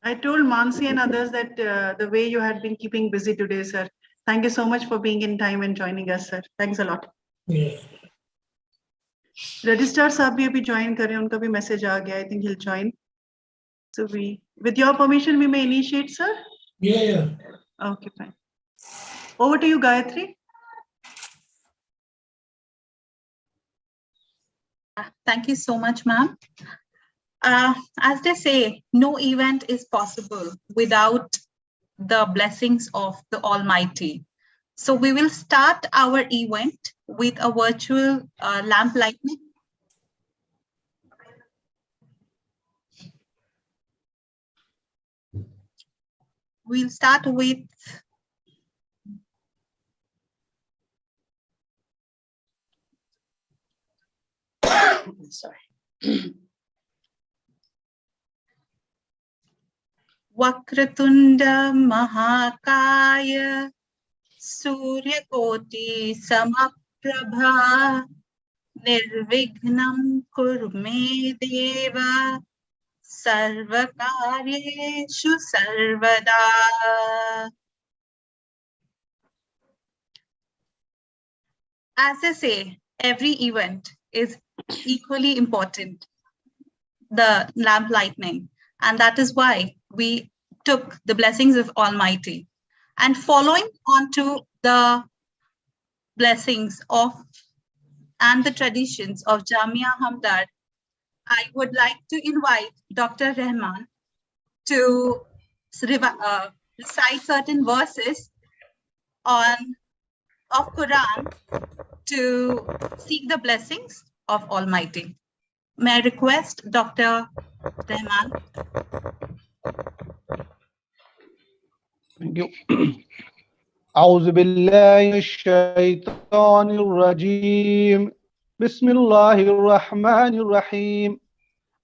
I told Mansi and others that the way you had been keeping busy today, sir. Thank you so much for being in time and joining us, sir. Thanks a lot. Yeah. Registrar साहब भी अभी join कर रहे हैं, उनका भी message आ गया. I think he'll join. So with your permission, we may initiate, sir. Yeah. Okay, fine. Over to you, Gayatri. Thank you so much, ma'am. As they say, no event is possible without the blessings of the Almighty. So we will start our event with a virtual lamp lighting. We'll start with Vakratunda Mahakaya Surya Koti Samaprabha Nirvignam Kurme Deva Sarvakaryeshu Sarvada. As I say, every event is equally important, the lamp lightning, and that is why we took the blessings of Almighty. And following on to the blessings of and the traditions of Jamia Hamdard, I would like to invite Dr. Rahman to recite certain verses of Quran to seek the blessings of Almighty. May I request Dr. Rahman? Thank you. أعوذ بالله من الشيطان الرجيم بسم الله الرحمن الرحيم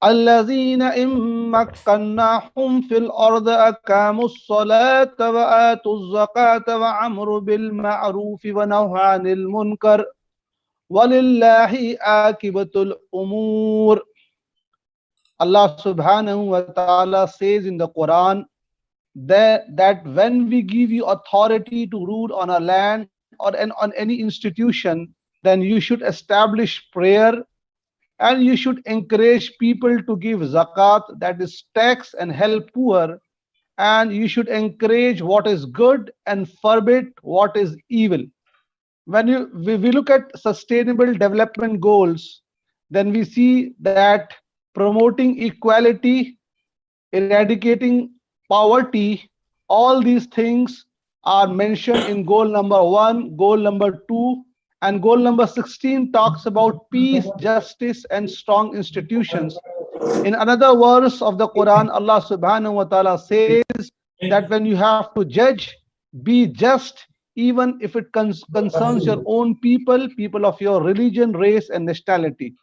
الذين إن مكناهم في الأرض أقاموا الصلاة وآتوا الزكاة وأمروا بالمعروف ونهوا عن المنكر ولله عاقبة الأمور. Allah subhanahu wa ta'ala says in the Quran that when we give you authority to rule on a land or on any institution, then you should establish prayer and you should encourage people to give zakat, that is tax, and help poor, and you should encourage what is good and forbid what is evil. When we look at sustainable development goals, then we see that promoting equality, eradicating poverty, all these things are mentioned in goal number 1, goal number 2, and goal number 16 talks about peace, justice, and strong institutions. In another verse of the Quran, Allah subhanahu wa ta'ala says that when you have to judge, be just, even if it concerns your own people of your religion, race, and nationality.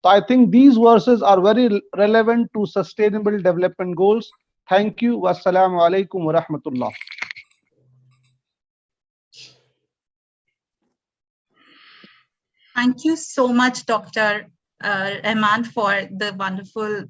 So I think these verses are very relevant to sustainable development goals. Thank you. Wassalamu alaikum wa rahmatullah. Thank you so much, Dr. Rahman, for the wonderful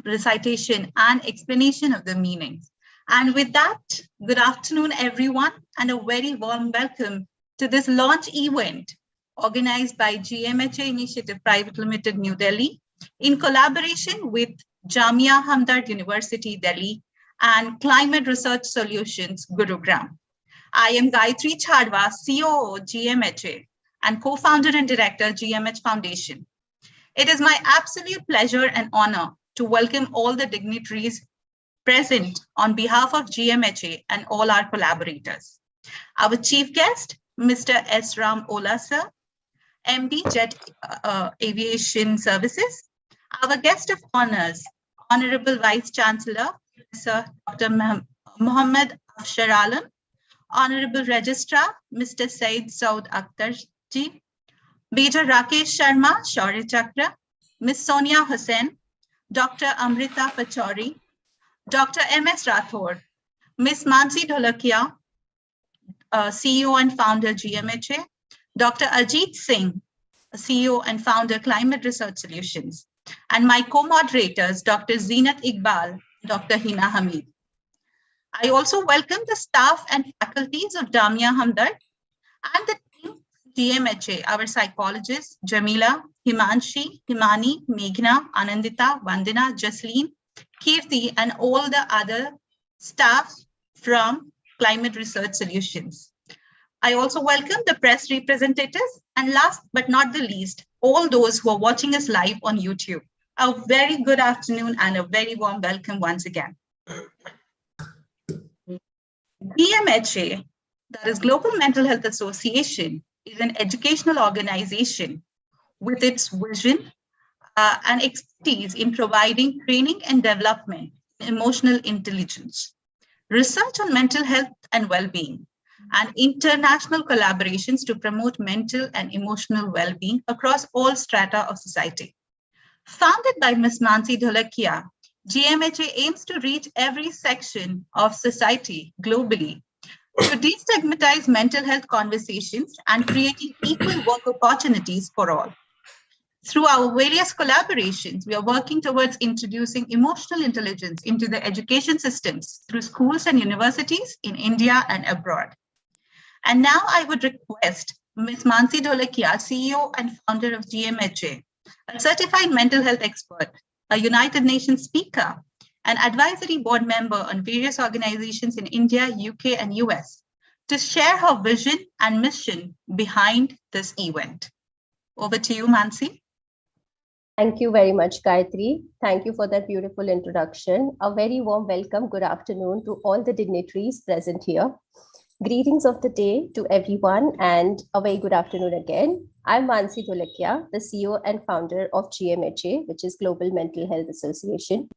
recitation and explanation of the meanings. And with that, good afternoon, everyone, and a very warm welcome to this launch event organized by GMHA Initiative Private Limited, New Delhi, in collaboration with Jamia Hamdard University, Delhi, and CliMed Research Solutions, Gurugram. I am Gayatri Chadwa, COO, GMHA, and co-founder and director, GMH Foundation. It is my absolute pleasure and honor to welcome all the dignitaries present on behalf of GMHA and all our collaborators. Our chief guest, Mr. S. Ram Ola, sir, MD, Jet Aviation Services. Our guest of honors, Honorable Vice Chancellor, Sir Dr. Mohammed Afshar Alam, Honorable Registrar, Mr. Said Saud Akhtar Ji, Major Rakesh Sharma, Shaurya Chakra, Ms. Sonia Hussain, Dr. Amrita Pachauri, Dr. M.S. Rathore, Ms. Mansi Dholakia, CEO and founder, GMHA, Dr. Ajit Singh, CEO and founder, CliMed Research Solutions, and my co-moderators, Dr. Zeenat Iqbal, Dr. Hina Hamid. I also welcome the staff and faculties of Jamia Hamdard and the team GMHA, our psychologists, Jamila, Himanshi, Himani, Meghna, Anandita, Vandana, Jasleen, Kirti, and all the other staff from CliMed Research Solutions. I also welcome the press representatives and last but not the least, all those who are watching us live on YouTube. A very good afternoon and a very warm welcome once again. GMHA, that is Global Mental Health Association, is an educational organization with its vision and expertise in providing training and development in emotional intelligence, research on mental health and well-being, and international collaborations to promote mental and emotional well-being across all strata of society. Founded by Ms. Mansi Dholakia, GMHA aims to reach every section of society globally to destigmatize mental health conversations and creating equal work opportunities for all. Through our various collaborations, we are working towards introducing emotional intelligence into the education systems through schools and universities in India and abroad. And now I would request Ms. Mansi Dholakia, CEO and founder of GMHA, a certified mental health expert, a United Nations speaker, an advisory board member on various organizations in India, UK, and US, to share her vision and mission behind this event. Over to you, Mansi. Thank you very much, Gayatri. Thank you for that beautiful introduction. A very warm welcome, good afternoon to all the dignitaries present here. Greetings of the day to everyone and a very good afternoon again. I'm Mansi Dholakia, the CEO and founder of GMHA, which is Global Mental Health Association.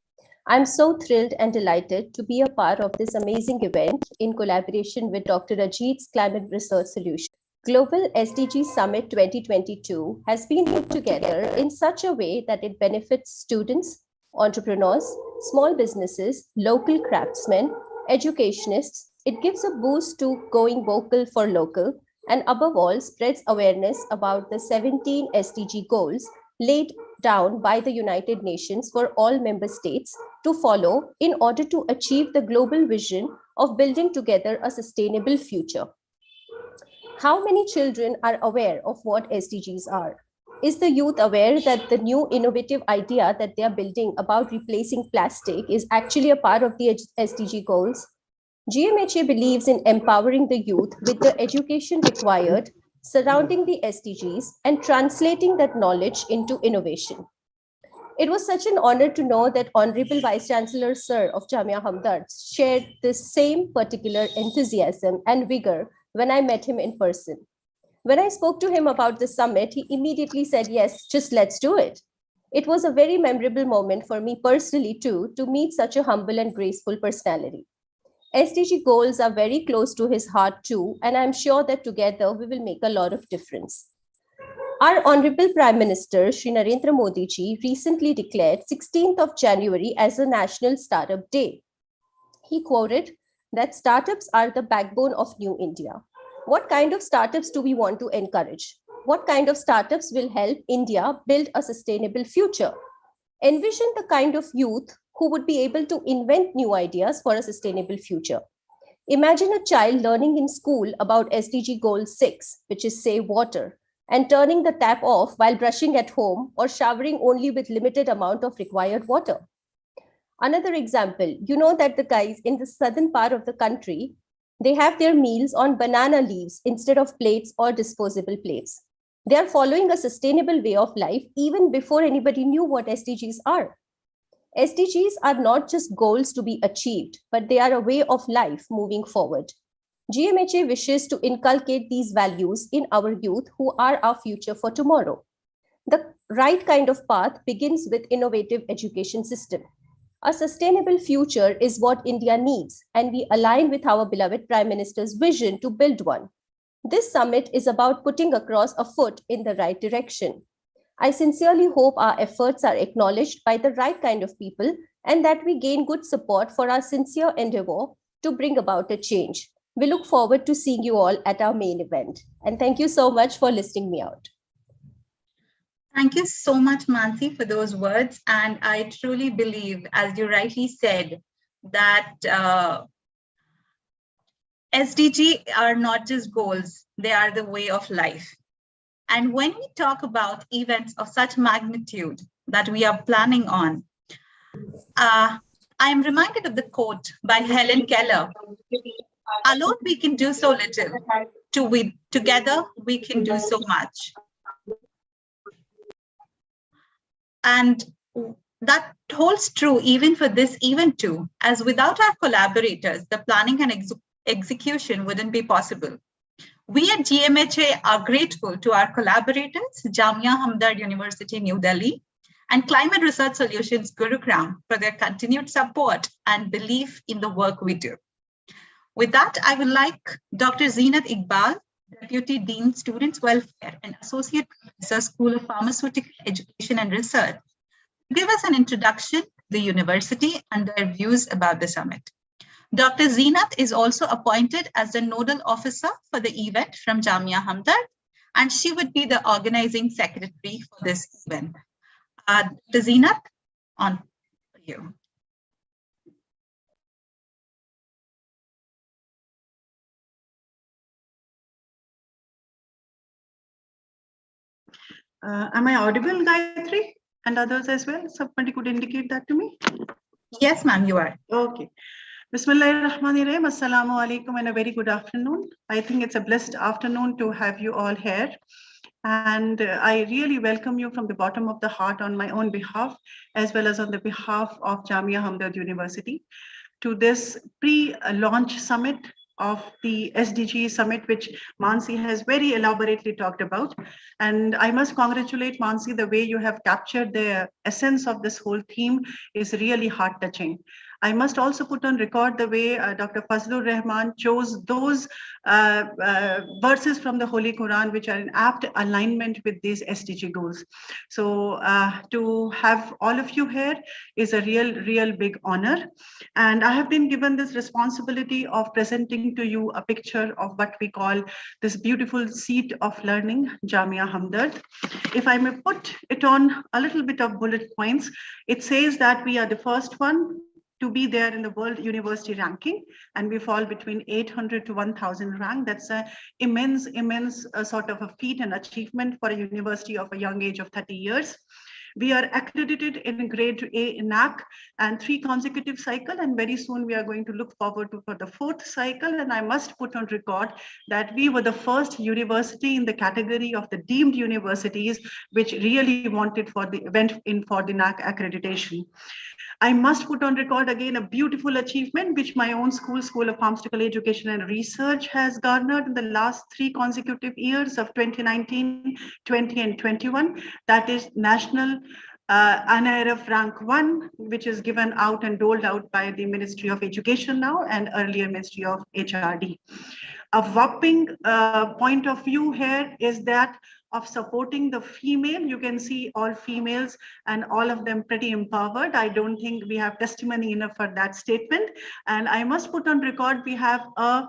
I'm so thrilled and delighted to be a part of this amazing event in collaboration with Dr. Ajit's CliMed Research Solution. Global SDG Summit 2022 has been put together in such a way that it benefits students, entrepreneurs, small businesses, local craftsmen, educationists. It gives a boost to going vocal for local and above all spreads awareness about the 17 SDG goals laid down by the United Nations for all member states to follow in order to achieve the global vision of building together a sustainable future. How many children are aware of what SDGs are? Is the youth aware that the new innovative idea that they are building about replacing plastic is actually a part of the SDG goals? GMHA believes in empowering the youth with the education required surrounding the SDGs and translating that knowledge into innovation. It was such an honor to know that Honorable Vice Chancellor Sir of Jamia Hamdard shared this same particular enthusiasm and vigor when I met him in person. When I spoke to him about the summit, he immediately said, yes, just let's do it. It was a very memorable moment for me personally too, to meet such a humble and graceful personality. SDG goals are very close to his heart too, and I'm sure that together we will make a lot of difference. Our Honorable Prime Minister, Shri Narendra Modi ji, recently declared 16th of January as a National Startup Day. He quoted that startups are the backbone of New India. What kind of startups do we want to encourage? What kind of startups will help India build a sustainable future? Envision the kind of youth who would be able to invent new ideas for a sustainable future. Imagine a child learning in school about SDG Goal 6, which is save water, and turning the tap off while brushing at home or showering only with limited amount of required water. Another example, you know that the guys in the southern part of the country, they have their meals on banana leaves instead of plates or disposable plates. They are following a sustainable way of life even before anybody knew what SDGs are. SDGs are not just goals to be achieved, but they are a way of life moving forward. GMHA wishes to inculcate these values in our youth who are our future for tomorrow. The right kind of path begins with innovative education system. A sustainable future is what India needs, and we align with our beloved Prime Minister's vision to build one. This summit is about putting across a foot in the right direction. I sincerely hope our efforts are acknowledged by the right kind of people and that we gain good support for our sincere endeavor to bring about a change. We look forward to seeing you all at our main event. And thank you so much for listening me out. Thank you so much, Mansi, for those words. And I truly believe, as you rightly said, that SDG are not just goals, they are the way of life. And when we talk about events of such magnitude that we are planning on, I am reminded of the quote by Helen Keller: alone we can do so little, together we can do so much. And that holds true even for this event too, as without our collaborators, the planning and execution wouldn't be possible. We at GMHA are grateful to our collaborators, Jamia Hamdard University, New Delhi, and CliMed Research Solutions, Gurugram, for their continued support and belief in the work we do. With that, I would like Dr. Zeenat Iqbal, Deputy Dean, Students' Welfare and Associate Professor, School of Pharmaceutical Education and Research, to give us an introduction to the university and their views about the summit. Dr. Zeenat is also appointed as the nodal officer for the event from Jamia Hamdard, and she would be the organizing secretary for this event. Dr. Zeenat, on you. Am I audible, Gayatri, and others as well? Somebody could indicate that to me. Yes, ma'am, you are. Okay. Bismillahirrahmanirrahim. Assalamu alaikum and a very good afternoon. I think it's a blessed afternoon to have you all here. And I really welcome you from the bottom of the heart on my own behalf, as well as on the behalf of Jamia Hamdard University, to this pre-launch summit of the SDG Summit, which Mansi has very elaborately talked about. And I must congratulate Mansi, the way you have captured the essence of this whole theme is really heart-touching. I must also put on record the way Dr. Fazlur Rahman chose those verses from the Holy Quran, which are in apt alignment with these SDG goals. So to have all of you here is a real big honor. And I have been given this responsibility of presenting to you a picture of what we call this beautiful seat of learning, Jamia Hamdard. If I may put it on a little bit of bullet points, it says that we are the first one to be there in the world university ranking, and we fall between 800 to 1000 rank. That's an immense sort of a feat and achievement for a university of a young age of 30 years. We are accredited in grade A in NAC and 3 consecutive cycle, and very soon we are going to look forward to for the 4th cycle. And I must put on record that we were the first university in the category of the deemed universities which really went in for the NAC accreditation. I must put on record again a beautiful achievement which my own school, School of Pharmaceutical Education and Research, has garnered in the last 3 consecutive years of 2019, 20 and 21. That is National NIRF Rank 1, which is given out and doled out by the Ministry of Education now and earlier Ministry of HRD. A whopping point of view here is that of supporting the female. You can see all females and all of them pretty empowered. I don't think we have testimony enough for that statement. And I must put on record, we have a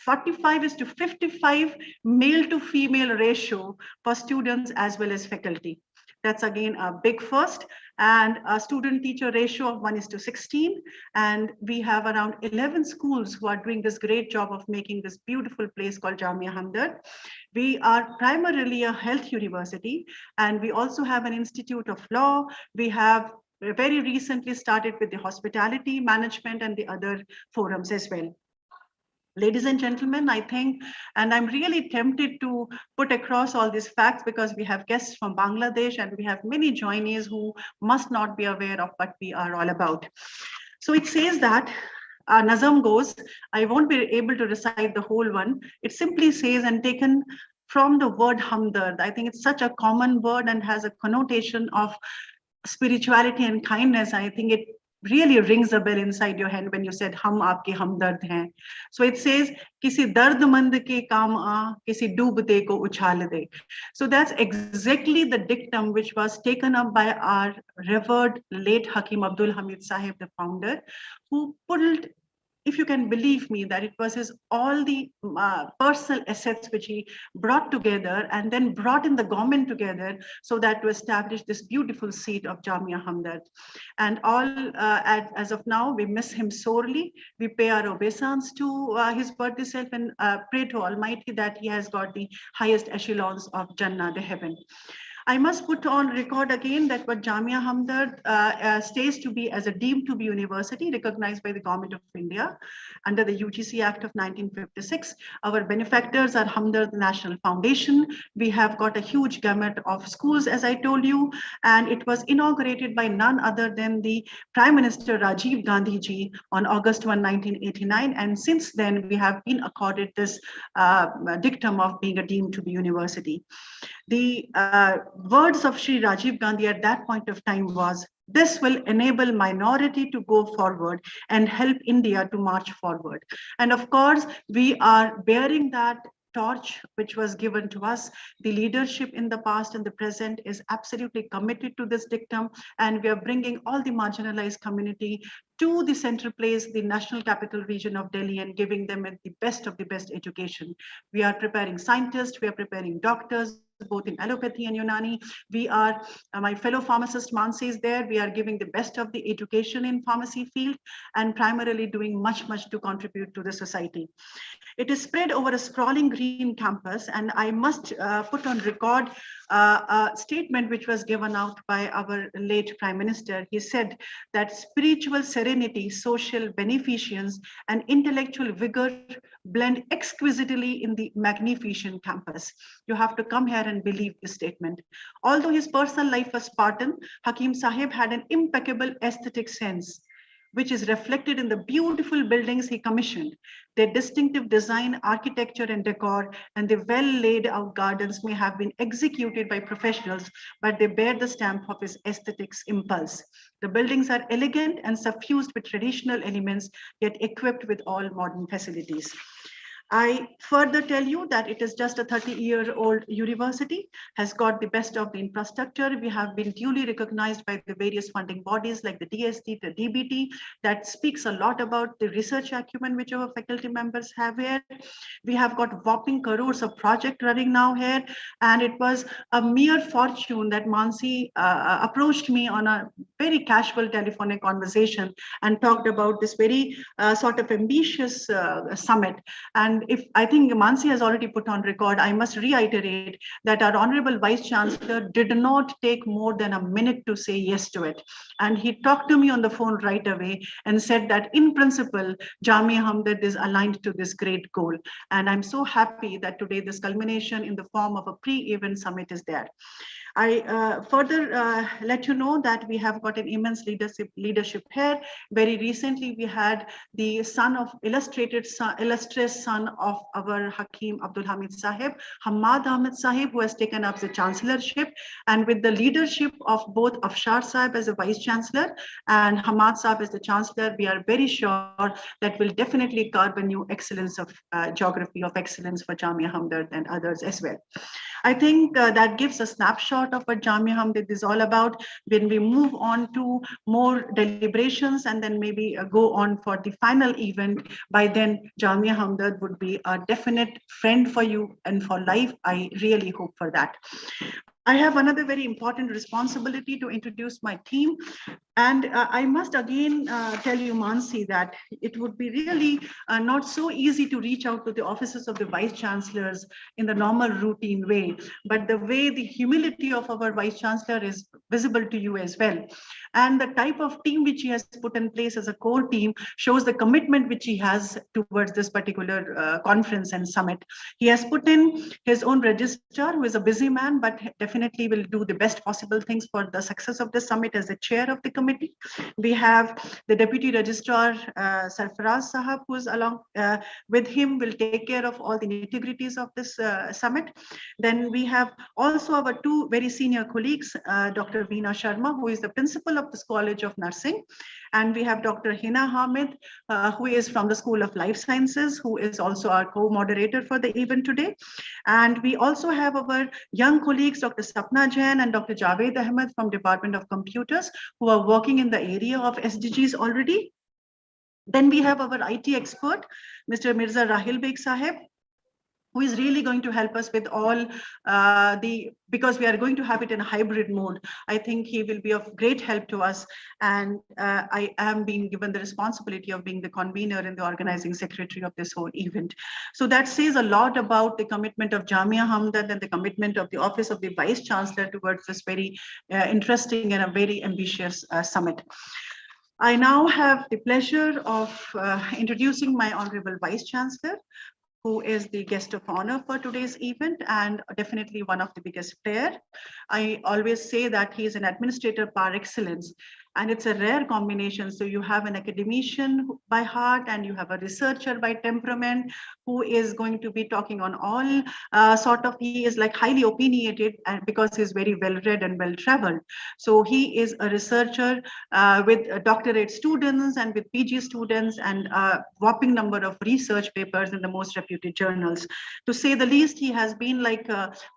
45:55 male to female ratio for students as well as faculty. That's again a big first, and a student teacher ratio of 1:16. And we have around 11 schools who are doing this great job of making this beautiful place called Jamia Hamdard. We are primarily a health university, and we also have an institute of law. We have very recently started with the hospitality management and the other forums as well. Ladies and gentlemen, I think, and I'm really tempted to put across all these facts because we have guests from Bangladesh and we have many joinees who must not be aware of what we are all about. So it says that Nazam goes, I won't be able to recite the whole one. It simply says, and taken from the word Hamdard. I think it's such a common word and has a connotation of spirituality and kindness. I think it really rings a bell inside your head when you said hum aapke hamdard hain. So it says kisi dardmand ke kaam aa, kisi doobte ko uchhal de. So that's exactly the dictum which was taken up by our revered late Hakim Abdul Hamid Sahib, the founder, who pulled if you can believe me, that it was his all the personal assets which he brought together and then brought in the government together so that to establish this beautiful seat of Jamia Hamdard. And all as of now, we miss him sorely. We pay our obeisance to his birthday self and pray to Almighty that he has got the highest echelons of Jannah, the heaven. I must put on record again that what Jamia Hamdard stays to be as a deemed to be university recognized by the Government of India under the UGC Act of 1956. Our benefactors are Hamdard National Foundation. We have got a huge gamut of schools, as I told you, and it was inaugurated by none other than the Prime Minister Rajiv Gandhi ji on August 1, 1989. And since then, we have been accorded this dictum of being a deemed to be university. The words of Shri Rajiv Gandhi at that point of time was, this will enable minority to go forward and help India to march forward. And of course, we are bearing that torch which was given to us. The leadership in the past and the present is absolutely committed to this dictum, and we are bringing all the marginalized community to the central place, the national capital region of Delhi, and giving them the best of the best education. We are preparing scientists, we are preparing doctors, both in allopathy and Unani. We are, my fellow pharmacist Mansi is there, we are giving the best of the education in pharmacy field and primarily doing much to contribute to the society. It is spread over a sprawling green campus, and I must put on record a statement which was given out by our late Prime Minister. He said that spiritual serenity, social beneficence, and intellectual vigor blend exquisitely in the magnificent campus. You have to come here and believe this statement. Although his personal life was Spartan, Hakim Sahib had an impeccable aesthetic sense, which is reflected in the beautiful buildings he commissioned. Their distinctive design, architecture, and decor, and the well laid out gardens may have been executed by professionals, but they bear the stamp of his aesthetics impulse. The buildings are elegant and suffused with traditional elements, yet equipped with all modern facilities. I further tell you that it is just a 30-year-old university, has got the best of the infrastructure. We have been duly recognized by the various funding bodies like the DST, the DBT, that speaks a lot about the research acumen which our faculty members have here. We have got whopping crores of project running now here, and it was a mere fortune that Mansi approached me on a very casual telephonic conversation and talked about this very sort of ambitious summit. And if I think Mansi has already put on record, I must reiterate that our Honorable Vice Chancellor did not take more than a minute to say yes to it. And he talked to me on the phone right away and said that in principle, Jamia Hamdard is aligned to this great goal. And I'm so happy that today this culmination in the form of a pre-event summit is there. I further let you know that we have got an immense leadership here. Very recently, we had the illustrious son of our Hakim Abdul Hamid Sahib, Hamad Ahmed Sahib, who has taken up the chancellorship. And with the leadership of both Afshar Sahib as a vice chancellor and Hamad Sahib as the chancellor, we are very sure that will definitely carve a new excellence of geography of excellence for Jamia Hamdard and others as well. I think that gives a snapshot of what Jamia Hamdard is all about. When we move on to more deliberations and then maybe go on for the final event, by then Jamia Hamdard would be a definite friend for you and for life. I really hope for that. I have another very important responsibility to introduce my team. And I must again tell you, Mansi, that it would be really not so easy to reach out to the offices of the vice chancellors in the normal routine way, but the way the humility of our vice chancellor is visible to you as well. And the type of team which he has put in place as a core team shows the commitment which he has towards this particular conference and summit. He has put in his own registrar, who is a busy man, but definitely will do the best possible things for the success of the summit as the chair of the committee. We have the deputy registrar, Sarfaraz Sahab, who is along with him, will take care of all the nitty-gritties of this summit. Then we have also our two very senior colleagues, Dr. Veena Sharma, who is the principal of this College of Nursing, and we have Dr. Hina Hamid, who is from the School of Life Sciences, who is also our co-moderator for the event today. And we also have our young colleagues, Dr. Sapna Jain and Dr. Javed Ahmed from Department of Computers, who are working in the area of SDGs already. Then we have our IT expert, Mr. Mirza Rahil Beg Saheb, who is really going to help us with all because we are going to have it in a hybrid mode. I think he will be of great help to us. And I am being given the responsibility of being the convener and the organizing secretary of this whole event. So that says a lot about the commitment of Jamia Hamdard and the commitment of the Office of the Vice Chancellor towards this very interesting and a very ambitious summit. I now have the pleasure of introducing my Honorable Vice Chancellor, who is the guest of honor for today's event and definitely one of the biggest player. I always say that he is an administrator par excellence, and it's a rare combination. So you have an academician by heart and you have a researcher by temperament who is going to be talking on all he is like highly opinionated, and because he's very well read and well traveled. So he is a researcher with doctorate students and with PG students and a whopping number of research papers in the most reputed journals. To say the least, he has been like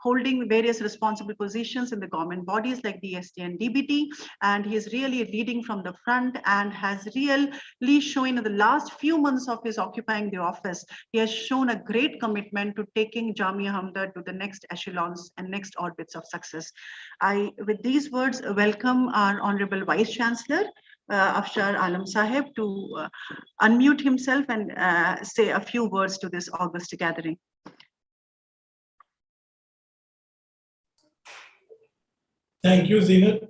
holding various responsible positions in the government bodies like DST and DBT, and he is really leading from the front and has really shown in the last few months of his occupying the office, he has shown a great commitment to taking Jamia Hamdard to the next echelons and next orbits of success. I, with these words, welcome our Honorable Vice Chancellor, Afshar Alam Saheb, to unmute himself and say a few words to this August gathering. Thank you, Zinat.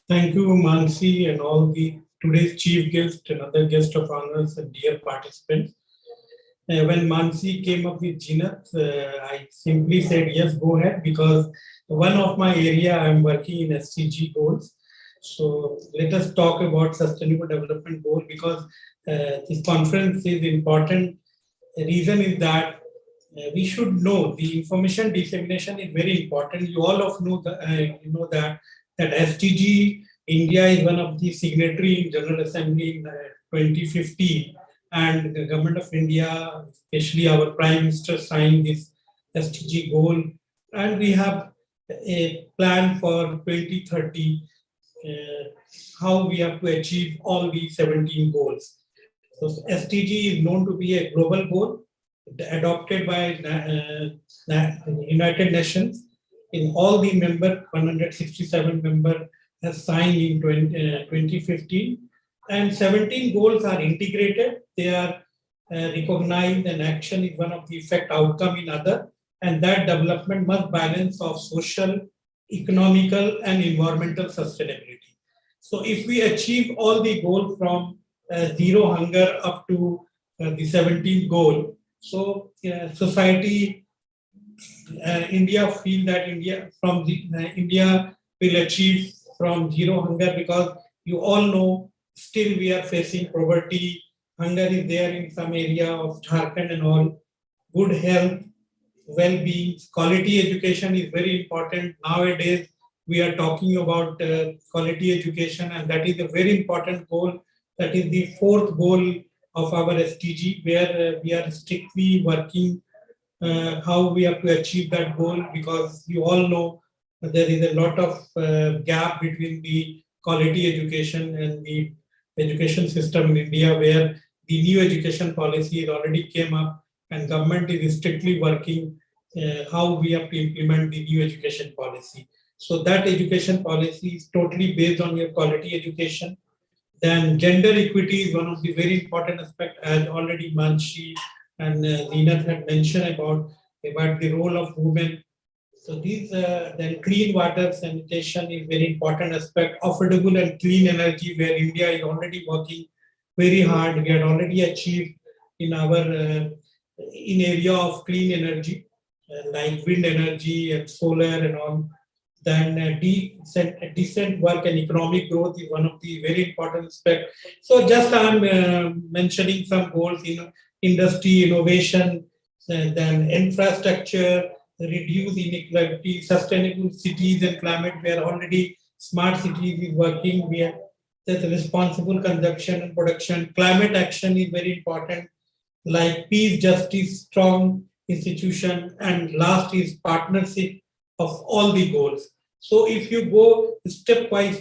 Thank you, Mansi, and all the today's chief guest and other guest of honors and dear participants. When Mansi came up with Zinat, I simply said, yes, go ahead, because one of my area I'm working in SDG goals. So let us talk about sustainable development goal, because this conference is important. The reason is that we should know the information dissemination is very important. You all of know that SDG India is one of the signatory in General Assembly in 2015, and the Government of India, especially our Prime Minister, signed this SDG goal, and we have a plan for 2030 how we have to achieve all these 17 goals. So SDG is known to be a global goal adopted by United Nations. In all the 167 member has signed in 2015, and 17 goals are integrated. They are recognized, and action is one of the effect, outcome in other, and that development must balance of social, economical, and environmental sustainability. So if we achieve all the goals from zero hunger up to the 17th goal, so society, India feel that India will achieve from zero hunger, because you all know still we are facing poverty, hunger is there in some area of Jharkhand and all. Good health, well-being, quality education is very important. Nowadays we are talking about quality education, and that is a very important goal. That is the fourth goal of our SDG, where we are strictly working how we have to achieve that goal, because you all know there is a lot of gap between the quality education and the education system in India, where the new education policy already came up, and government is strictly working how we have to implement the new education policy. So that education policy is totally based on your quality education. Then gender equity is one of the very important aspects, as already Manshi and Zinat had mentioned about the role of women. So these then clean water sanitation is very important aspect. Affordable and clean energy, where India is already working very hard. We had already achieved in our in area of clean energy like wind energy and solar and all. Then decent work and economic growth is one of the very important aspects. So just I'm mentioning some goals in industry, innovation, then infrastructure, reduce inequality, sustainable cities and climate, where already smart cities is working. We have that responsible consumption and production. Climate action is very important, like peace, justice, strong institution, and last is partnership of all the goals. So if you go step by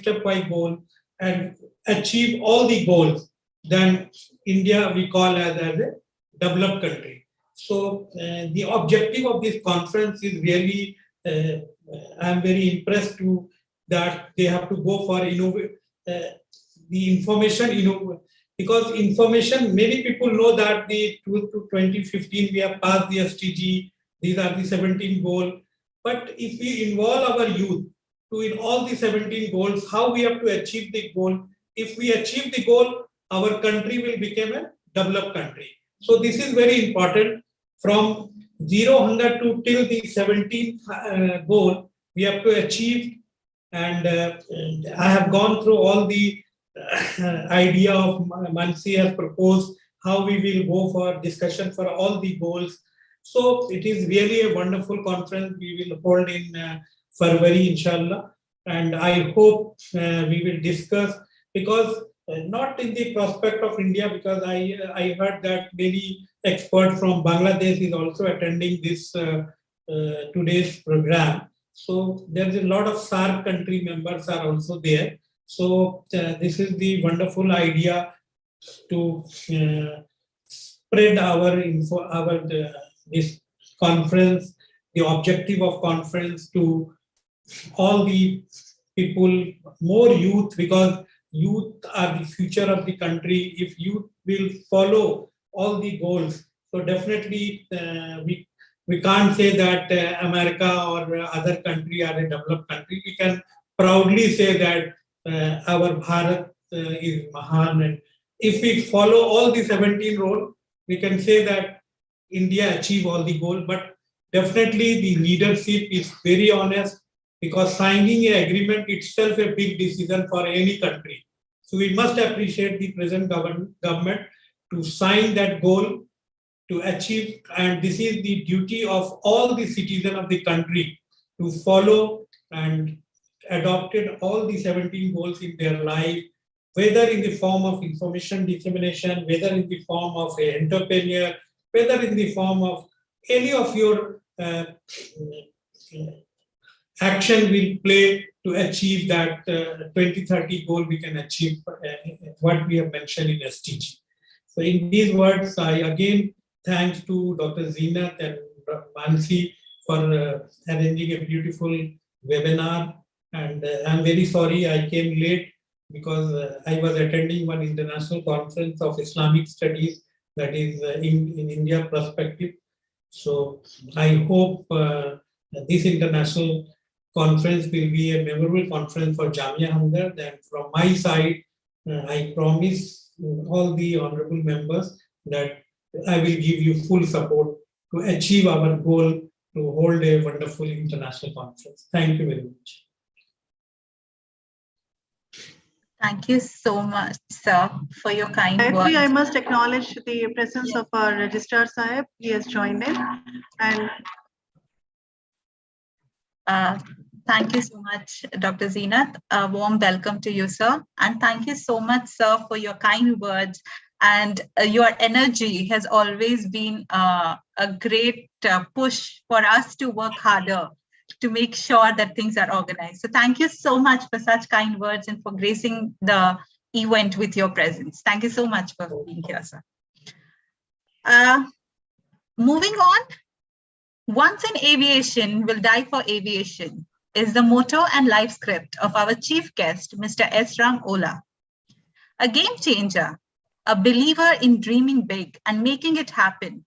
goal and achieve all the goals, then India we call as a developed country. So the objective of this conference is really, I'm very impressed to that they have to go for the information, because information, many people know that the 2015 we have passed the SDG, these are the 17 goals. But if we involve our youth in all the 17 goals, how we have to achieve the goal? If we achieve the goal, our country will become a developed country. So this is very important. From 0, 100 to till the 17th goal, we have to achieve. And I have gone through all the idea of Mansi has proposed how we will go for discussion for all the goals. So it is really a wonderful conference we will hold in February, inshallah. And I hope we will discuss, because not in the prospect of India, because I heard that many experts from Bangladesh is also attending this today's program. So there's a lot of SAARC country members are also there. So this is the wonderful idea to spread our info, this conference, the objective of conference to all the people, more youth, because youth are the future of the country. If youth will follow all the goals, so definitely we can't say that America or other country are a developed country. We can proudly say that our Bharat is Mahan, and if we follow all the 17 rules, we can say that India achieve all the goals. But definitely the leadership is very honest, because signing an agreement itself a big decision for any country. So we must appreciate the present government to sign that goal to achieve, and this is the duty of all the citizens of the country to follow and adopted all the 17 goals in their life, whether in the form of information dissemination, whether in the form of an entrepreneur, whether in the form of any of your action will play to achieve that 2030 goal we can achieve what we have mentioned in SDG. So in these words, I again thanks to Dr. Zeenat and Mansi for arranging a beautiful webinar. And I'm very sorry I came late, because I was attending one international conference of Islamic studies that is in India perspective. So I hope this international conference will be a memorable conference for Jamia Hamdard. And from my side, I promise all the honorable members that I will give you full support to achieve our goal to hold a wonderful international conference. Thank you very much. Thank you so much, sir, for your kind words. Gayatri, I must acknowledge the presence of our Registrar Sahib. He has joined in. And thank you so much, Dr. Zeenat. A warm welcome to you, sir. And thank you so much, sir, for your kind words. And your energy has always been a great push for us to work harder to make sure that things are organized. So thank you so much for such kind words and for gracing the event with your presence. Thank you so much for being here, sir. Moving on, once in aviation will die for aviation is the motto and life script of our chief guest, Mr. S. Ram Ola. A game changer, a believer in dreaming big and making it happen,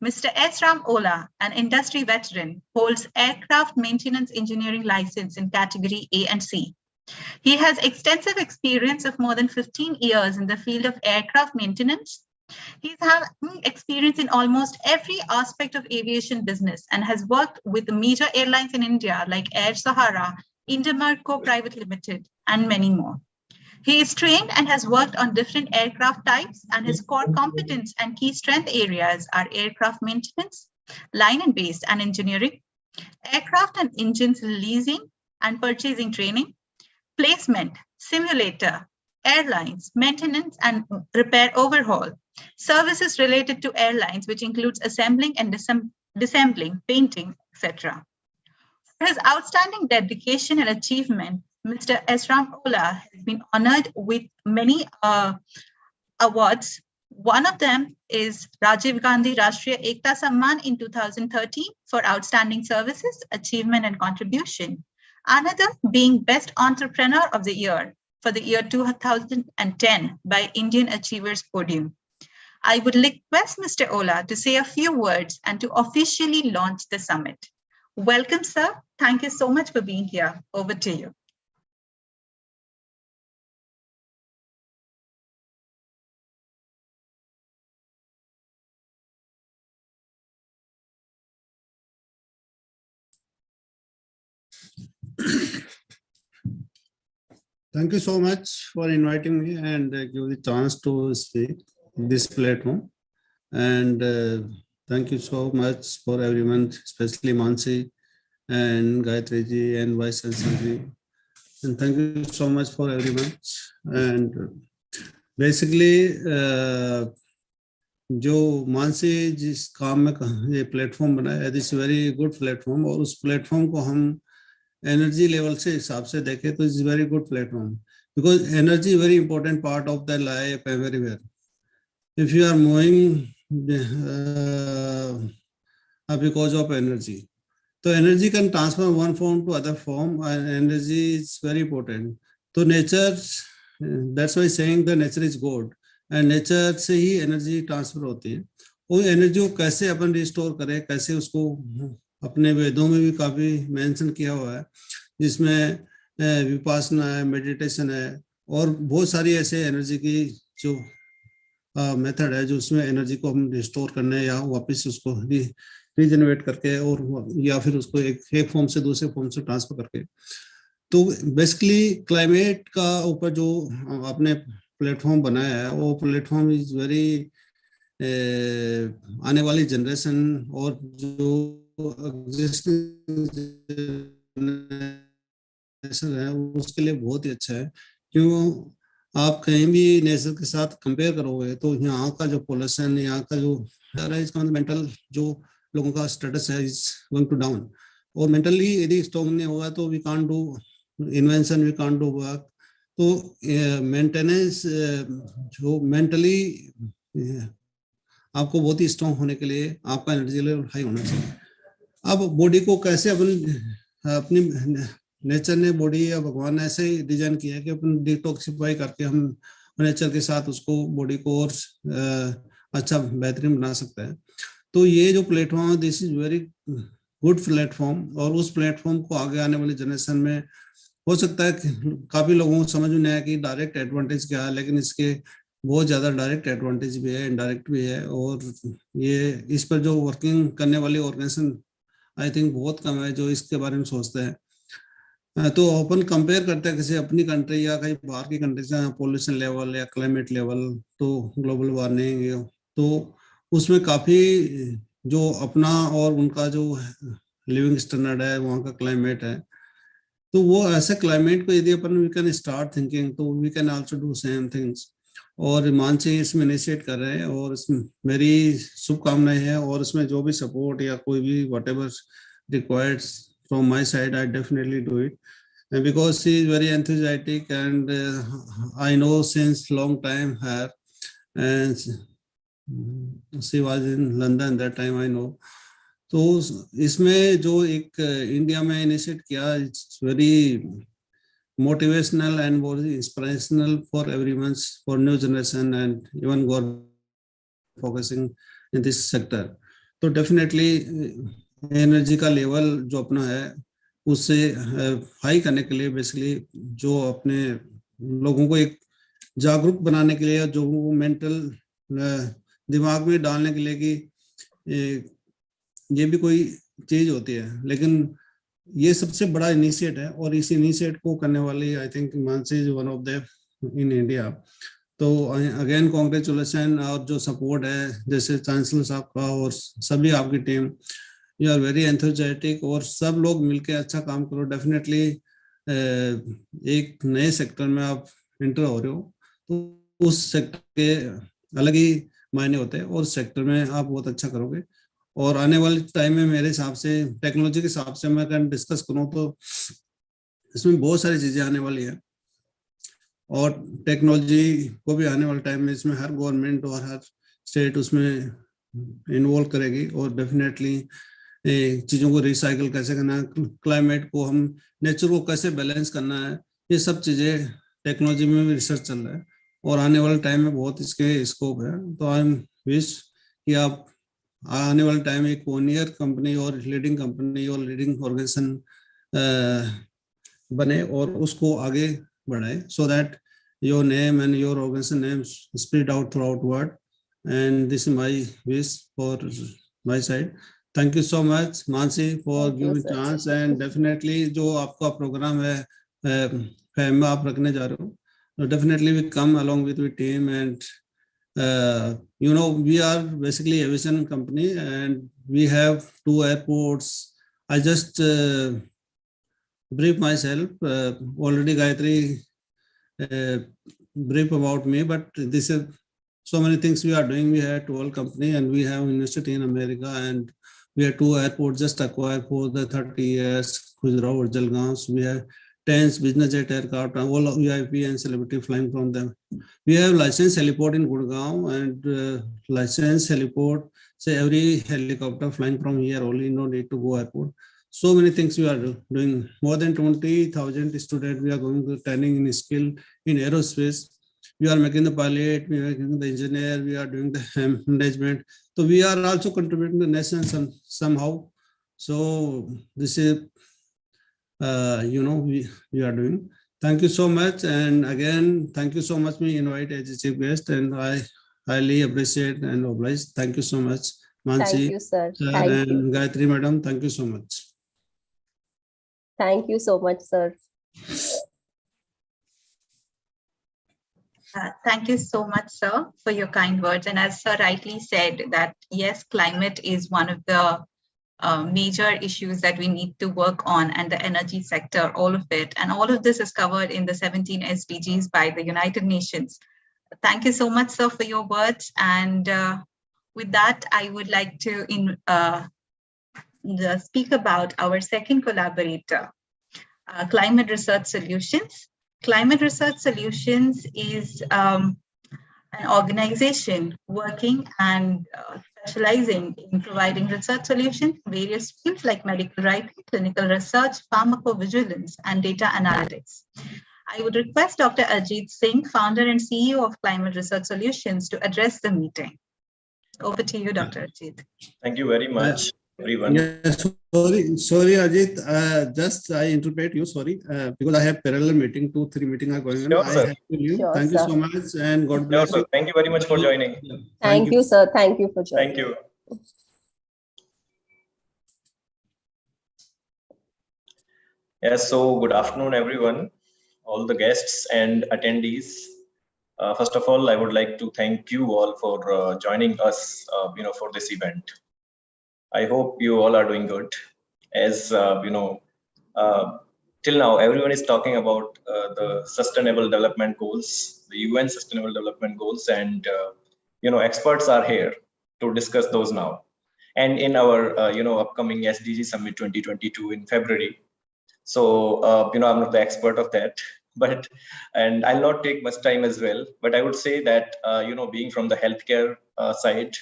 Mr. S. Ram Ola, an industry veteran, holds aircraft maintenance engineering license in category A and C. He has extensive experience of more than 15 years in the field of aircraft maintenance. He's had experience in almost every aspect of aviation business and has worked with the major airlines in India like Air Sahara, Indamarco Private Limited, and many more. He is trained and has worked on different aircraft types, and his core competence and key strength areas are aircraft maintenance, line and base and engineering, aircraft and engines leasing and purchasing training, placement, simulator, airlines, maintenance and repair overhaul, services related to airlines, which includes assembling and disassembling, painting, etc. For his outstanding dedication and achievement, Mr. S. Ram Ola has been honored with many awards. One of them is Rajiv Gandhi Rashtriya Ekta Samman in 2013 for outstanding services, achievement, and contribution. Another being Best Entrepreneur of the Year for the year 2010 by Indian Achievers Podium. I would request Mr. Ola to say a few words and to officially launch the summit. Welcome, sir. Thank you so much for being here. Over to you. Thank you so much for inviting me and give the chance to speak in this platform. And thank you so much for everyone, especially Mansi and Gayatri ji and Vice Chancellor ji. And thank you so much for everyone. And basically, जो मानसी जिस काम में ये platform बनाया है, this very good platform, और उस platform को हम एनर्जी लेवल से हिसाब से देखें तो is very good platform, because energy very important part of the life everywhere. If you are moving because of energy, तो energy can transfer one form to other form, and energy is very important. तो nature, that's why saying the nature is God, and nature से ही energy transfer होती है. वो energy को कैसे अपन restore करें, कैसे उसको, अपने वेदों में भी काफी मेंशन किया हुआ है, जिसमें विपासना है, मेडिटेशन है, और बहुत सारी ऐसे एनर्जी की जो मेथड है, जो उसमें एनर्जी को हम रिस्टोर करने या वापस उसको रीजनरेट करके, और या फिर उसको एक फॉर्म से दूसरे फॉर्म से ट्रांसफर करके. तो बेसिकली क्लाइमेट का ऊपर जो आपने प्लेटफॉर्म बनाया है, वो प्लेटफॉर्म इज वेरी, आने वाली जनरेशन और जो है उसके लिए बहुत ही अच्छा है. क्यों, आप कहीं भी नेचर के साथ कंपेयर करोगे तो यहाँ का जो पॉल्यूशन, यहाँ का जो मेंटल जो लोगों का स्टेटस है इज गोइंग टू डाउन. और मेंटली यदि स्ट्रॉन्ग नहीं होगा तो we can't do invention, we can't do work. तो मेंटेनेंस जो मेंटली आपको बहुत ही स्ट्रॉन्ग होने के लिए आपका एनर्जी लेवल हाई होना चाहिए. अब बॉडी को कैसे अपनी नेचर ने बॉडी या भगवान ने ऐसे डिजाइन किया है कि अपन डिटॉक्सिफाई करके हम नेचर के साथ उसको बॉडी को और अच्छा बेहतरीन बना सकता है. तो ये जो प्लेटफॉर्म है, this is very good platform, और उस प्लेटफॉर्म को आगे आने वाली जनरेशन में हो सकता है काफी लोगों को समझ में नहीं आया कि डायरेक्ट एडवांटेज क्या है, लेकिन इसके बहुत ज्यादा डायरेक्ट एडवांटेज भी है, इनडायरेक्ट भी है. और ये इस पर जो वर्किंग करने वाली ऑर्गेनाइजेशन आई थिंक बहुत कम है जो इसके बारे में सोचते हैं. तो अपन कंपेयर करते हैं किसी अपनी कंट्री या कहीं बाहर की कंट्री से, पॉल्यूशन लेवल या क्लाइमेट लेवल, तो ग्लोबल वार्मिंग, तो उसमें काफी जो अपना और उनका जो लिविंग स्टैंडर्ड है, वहाँ का क्लाइमेट है, तो वो ऐसे क्लाइमेट को यदि अपन वी कैन स्टार्ट थिंकिंग, तो we can also do same things. और मानसी इसमें इनिशिएट कर रहे हैं, और इसमें मेरी शुभकामनाएं हैं, और इसमें जो भी सपोर्ट या कोई भी whatever required from my side, I definitely do it, because she is very enthusiastic and I know since long time her, and she was in London that time, I know. तो इसमें जो एक India में initiate किया, it's very motivational and more inspirational for everyone's, for new generation and even government focusing in this sector. तो definitely energy का level जो अपना है उससे हाई करने के लिए, बेसिकली जो अपने लोगों को एक जागरूक बनाने के लिए, जो मेंटल दिमाग में डालने के लिए कि ये भी कोई चीज होती है, लेकिन ये सबसे बड़ा इनिशिएट है. और इस इनिशिएट को करने वाली I think Mansi is one of the in India. तो अगेन कॉन्ग्रेचुलेशन, और जो सपोर्ट है जैसे चांसलर साहब का और सभी आपकी team, you are very enthusiastic, और सब लोग मिलके अच्छा काम करो. डेफिनेटली एक नए सेक्टर में आप एंटर हो रहे हो, तो उस सेक्टर के अलग ही मायने होते हैं, और सेक्टर में आप बहुत अच्छा करोगे. और आने वाले टाइम में मेरे हिसाब से टेक्नोलॉजी के हिसाब से मैं अगर डिस्कस करूं तो इसमें बहुत सारी चीजें आने वाली है. और टेक्नोलॉजी को भी आने वाले टाइम में इसमें हर गवर्नमेंट और हर स्टेट उसमें इन्वॉल्व करेगी और डेफिनेटली चीज़ों को रिसाइकल कैसे करना है, क्लाइमेट को हम नेचर को कैसे बैलेंस करना है, ये सब चीज़ें टेक्नोलॉजी में भी रिसर्च चल रहा है और आने वाले टाइम में बहुत इसके स्कोप है। तो आई एम विश कि आप आने वाले टाइम में एक पोनियर कंपनी और लीडिंग कंपनी और लीडिंग ऑर्गेनाइजेशन बने और उसको आगे बढ़ाए, so that your name and your organisation name spread out throughout world, and this is my wish for my side. Thank you so much Mansi for giving chance, and definitely जो आपका programme है fam आप रखने जा रहे हो, definitely we come along with team, and you know, we are basically aviation company and we have 2 airports. I just brief myself, already Gayatri brief about me, but this is so many things we are doing. We have 12 company and we have university in America, and we have 2 airports just acquired for the 30 years, Khujraho or Jalgaon. We have 10 business jet aircraft, all VIP and celebrity flying from them. We have licensed heliport in Gurgaon and licensed heliport, say every helicopter flying from here only, no need to go airport. So many things we are doing. More than 20,000 students we are going to training in skill in aerospace. We are making the pilot, we are making the engineer, we are doing the management. So we are also contributing to the nation somehow. So this is you know, we are doing. Thank you so much, and again thank you so much me invite as a chief guest, and I highly appreciate and oblige. Thank you so much Mansi. Thank you, sir. Thank and you. Gayatri madam, thank you so much. Thank you so much, sir. Thank you so much, sir, for your kind words. And as sir rightly said, that yes, climate is one of the major issues that we need to work on, and the energy sector, all of it. And all of this is covered in the 17 SDGs by the United Nations. Thank you so much, sir, for your words. And with that, I would like to speak about our second collaborator, CliMed Research Solutions. CliMed Research Solutions is an organization working and specializing in providing research solutions in various fields like medical writing, clinical research, pharmacovigilance, and data analytics. I would request Dr. Ajit Singh, founder and CEO of CliMed Research Solutions, to address the meeting. Over to you, Dr. Ajit. Thank you very much, everyone. Yes, sorry Ajit, just I interpret you, sorry, because I have parallel meeting, 2-3 meetings are going on. Sure, I sir. have to leave. Sure, Thank you sir. so much, and God Sure, bless sir. you. Thank you very much for joining. Thank you, sir. Thank you for joining. Thank you. Yes, so good afternoon, everyone, all the guests and attendees. First of all, I would like to thank you all for joining us, for this event. I hope you all are doing good. As till now, everyone is talking about the Sustainable Development Goals, the UN Sustainable Development Goals, and experts are here to discuss those now. And in our upcoming SDG Summit 2022 in February. So I'm not the expert of that, and I'll not take much time as well. But I would say that being from the healthcare side,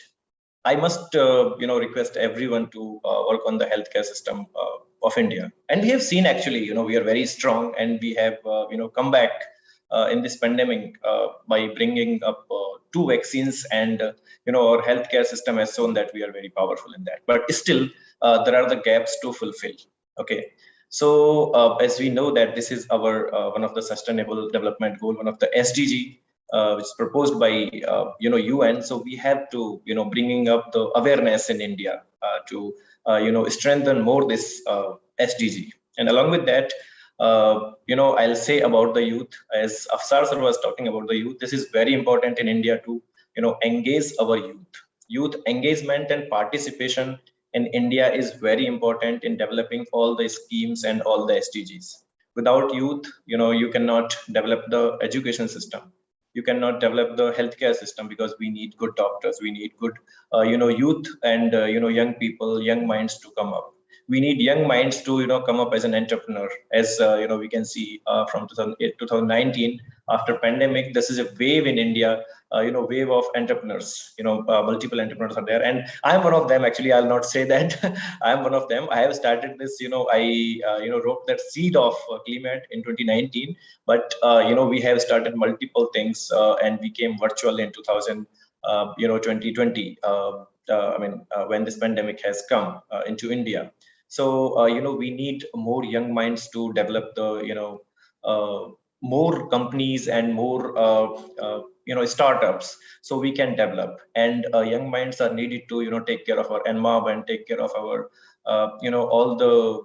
I must request everyone to work on the healthcare system of India. And we have seen actually, we are very strong, and we have come back in this pandemic by bringing up 2 vaccines, and our healthcare system has shown that we are very powerful in that. But still, there are the gaps to fulfill. Okay. So as we know that this is our one of the Sustainable Development Goal, one of the SDG, which is proposed by UN. So we have to bringing up the awareness in India to strengthen more this SDG. And along with that, I'll say about the youth, as Afsar sir was talking about the youth. This is very important in India to engage our youth. Youth engagement and participation in India is very important in developing all the schemes and all the SDGs. Without youth, you cannot develop the education system. You cannot develop the healthcare system, because we need good doctors. We need good, youth and young people, young minds to come up. we need young minds to come up as an entrepreneur. As we can see from 2019, after pandemic, this is a wave in India, wave of entrepreneurs. Multiple entrepreneurs are there, and I'm one of them. Actually, I'll not say that I'm one of them. I have started this. I wrote that seed of CliMed in 2019, but we have started multiple things, and we came virtual in 2020. When this pandemic has come into India. So, we need more young minds to develop the, more companies and more, startups, so we can develop. And young minds are needed to, take care of our environment, take care of our, all the,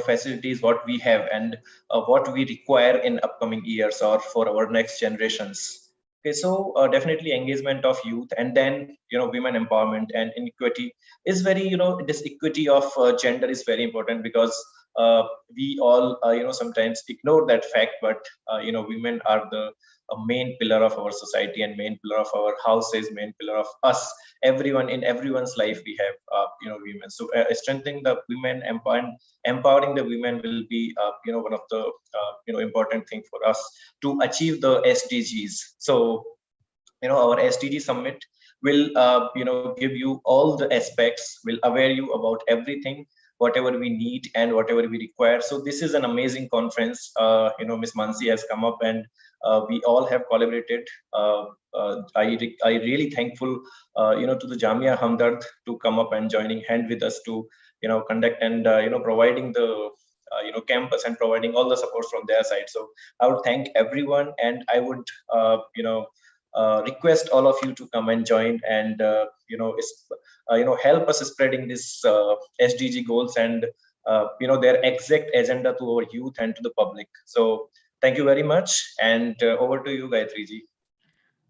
facilities what we have and what we require in upcoming years or for our next generations. Okay, so definitely engagement of youth, and then women empowerment and inequity is very this equity of gender is very important, because we all sometimes ignore that fact, but women are the main pillar of our society and main pillar of our houses, main pillar of us. Everyone in everyone's life we have women. So strengthening the women, empowering the women will be one of the important thing for us to achieve the SDGs. So our SDG Summit will give you all the aspects, will aware you about everything, whatever we need and whatever we require. So this is an amazing conference. Ms. Mansi has come up, and we all have collaborated. I really thankful to the Jamia Hamdard to come up and joining hand with us to conduct and providing the campus and providing all the support from their side. So I would thank everyone, and I would request all of you to come and join and help us spreading this SDG goals and their exact agenda to our youth and to the public. So thank you very much, and over to you, Gayatri ji.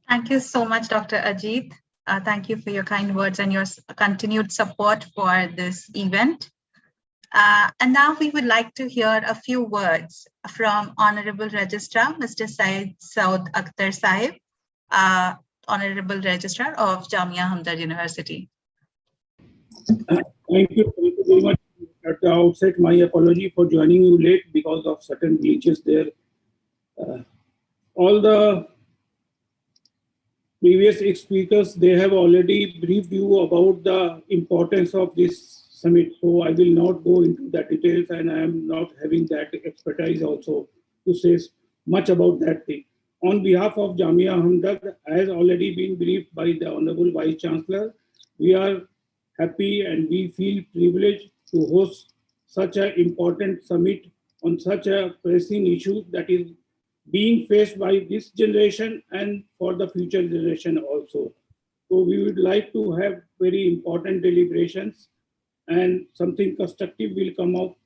Thank you so much, Dr. Ajit. Thank you for your kind words and your continued support for this event. And now we would like to hear a few words from Honorable Registrar, Mr. Syed Saud Akhtar Sahib, Honorable Registrar of Jamia Hamdard University. Thank you very much. At the outset, my apology for joining you late because of certain glitches there. All the previous speakers, they have already briefed you about the importance of this summit. So I will not go into the details, and I am not having that expertise also to say much about that thing. On behalf of Jamia Hamdard, as already been briefed by the Honorable Vice Chancellor, we are happy and we feel privileged to host such an important summit on such a pressing issue that is being faced by this generation and for the future generation also. So we would like to have very important deliberations, and something constructive will come out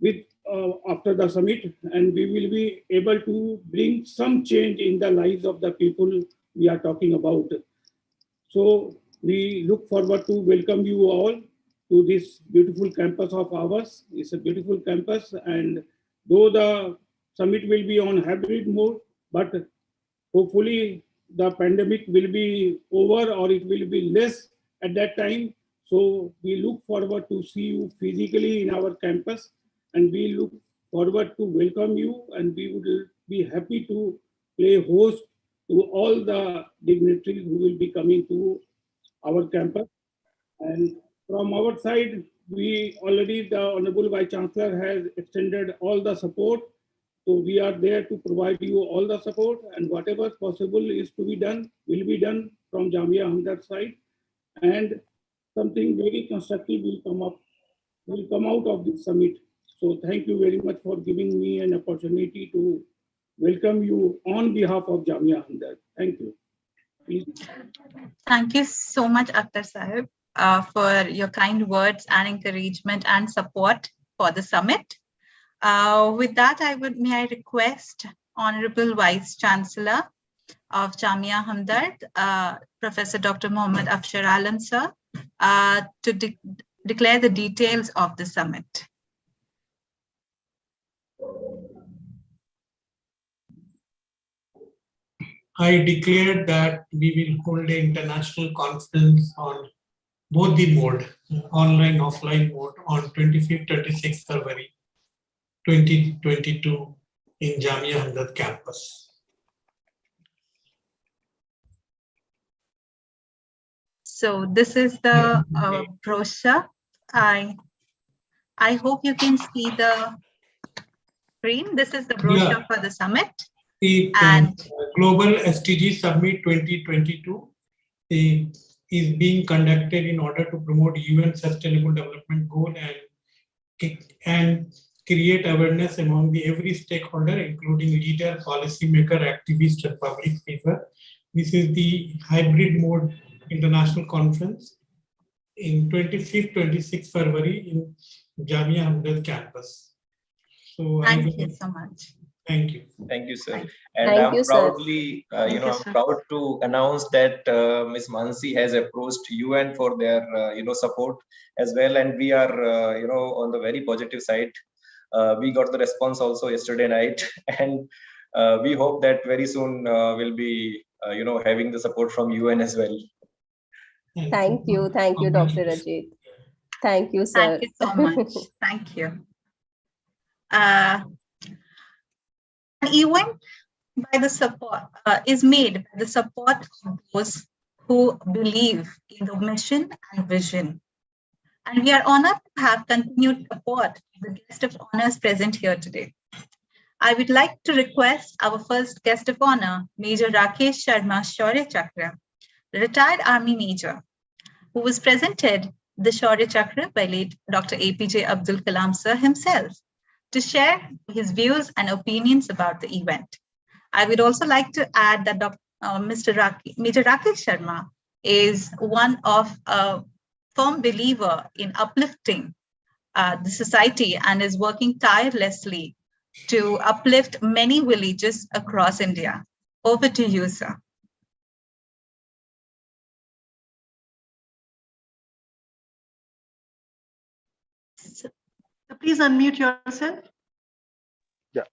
with after the summit, and we will be able to bring some change in the lives of the people we are talking about. So we look forward to welcome you all to this beautiful campus of ours. It's a beautiful campus, and though the summit will be on hybrid mode, but hopefully the pandemic will be over, or it will be less at that time. So we look forward to see you physically in our campus, and we look forward to welcome you, and we would be happy to play host to all the dignitaries who will be coming to our campus. And from our side, we already, the Honorable Vice Chancellor has extended all the support. So we are there to provide you all the support, and whatever possible is to be done will be done from Jamia Hamdard side, and something very constructive will come out of this summit. So thank you very much for giving me an opportunity to welcome you on behalf of Jamia Hamdard. Thank you. Please. Thank you so much, Akhtar Sahib, for your kind words and encouragement and support for the summit. With that, may I request Honorable Vice Chancellor of Jamia Hamdard, Professor Dr. Mohammad Afshar Alam sir, to declare the details of the summit. I declared that we will hold an international conference on both the mode, online, offline mode on 25th, 26th February 2022 in Jamia Hamdard Campus. So this is the brochure. I hope you can see the screen. This is the brochure for the summit. The Global SDG Summit 2022 is being conducted in order to promote UN Sustainable Development Goal and create awareness among every stakeholder, including leader, policymaker, activist, and public figure. This is the hybrid mode international conference in 25th, 26th February in Jamia Hamdard Campus. So thank you so much. Thank you. Thank you, sir. And I'm proudly, I'm proud to announce that Ms. Mansi has approached UN for their, support as well. And we are, on the very positive side. We got the response also yesterday night, and we hope that very soon we'll be, having the support from UN as well. Thank you, Dr. Ajit. Thank you, sir. Thank you so much. Thank you. An event by the support is made by the support of those who believe in the mission and vision. And we are honored to have continued support of the guest of honors present here today. I would like to request our first guest of honor, Major Rakesh Sharma Shaurya Chakra, retired Army Major, who was presented the Shaurya Chakra by late Dr. APJ Abdul Kalam sir himself, to share his views and opinions about the event. I would also like to add that Major Rakesh Sharma is one of a firm believer in uplifting the society and is working tirelessly to uplift many villages across India. Over to you, sir. Please unmute yourself. Yeah.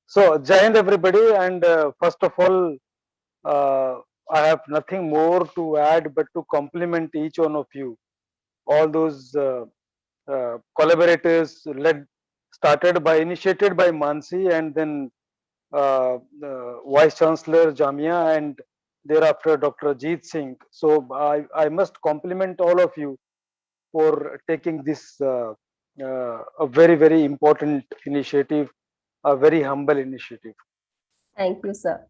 So, Jai Hind everybody, and first of all, I have nothing more to add but to compliment each one of you. All those collaborators initiated by Mansi, and then Vice Chancellor Jamia, and thereafter Dr. Ajit Singh. So I must compliment all of you for taking this a very, very important initiative, a very humble initiative. Thank you, sir.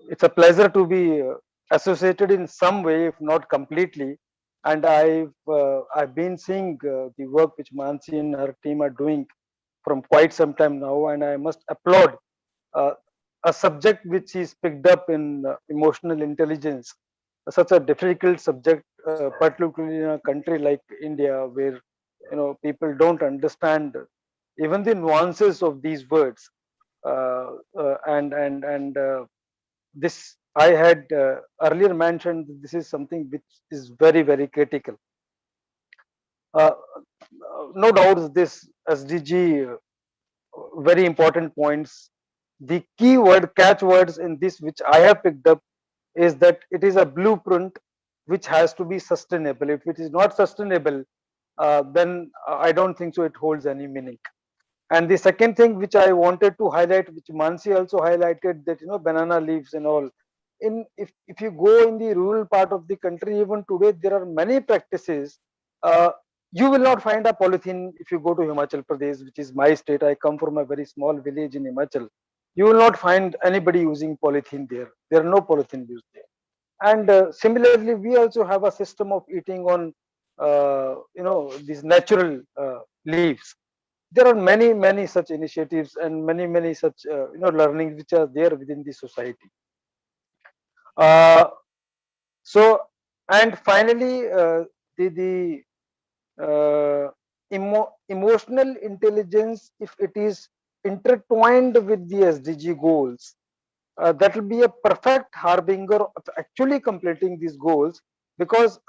It's a pleasure to be associated in some way, if not completely. And I've been seeing the work which Mansi and her team are doing from quite some time now, and I must applaud a subject which is picked up in emotional intelligence, such a difficult subject, particularly in a country like India, where people don't understand even the nuances of these words, this I had earlier mentioned. This is something which is very, very critical. No doubt, this SDG, very important points. The key word, catchwords in this, which I have picked up, is that it is a blueprint which has to be sustainable. If it is not sustainable, then I don't think so it holds any meaning. And the second thing which I wanted to highlight, which Mansi also highlighted, that banana leaves and all. If you go in the rural part of the country, even today there are many practices. You will not find a polythene if you go to Himachal Pradesh, which is my state. I come from a very small village in Himachal. You will not find anybody using polythene there. There are no polythene used there. And similarly, we also have a system of eating on these natural leaves. There are many such initiatives and many such learnings which are there within the society. So, and finally, the emotional intelligence, if it is intertwined with the SDG goals, that will be a perfect harbinger of actually completing these goals, because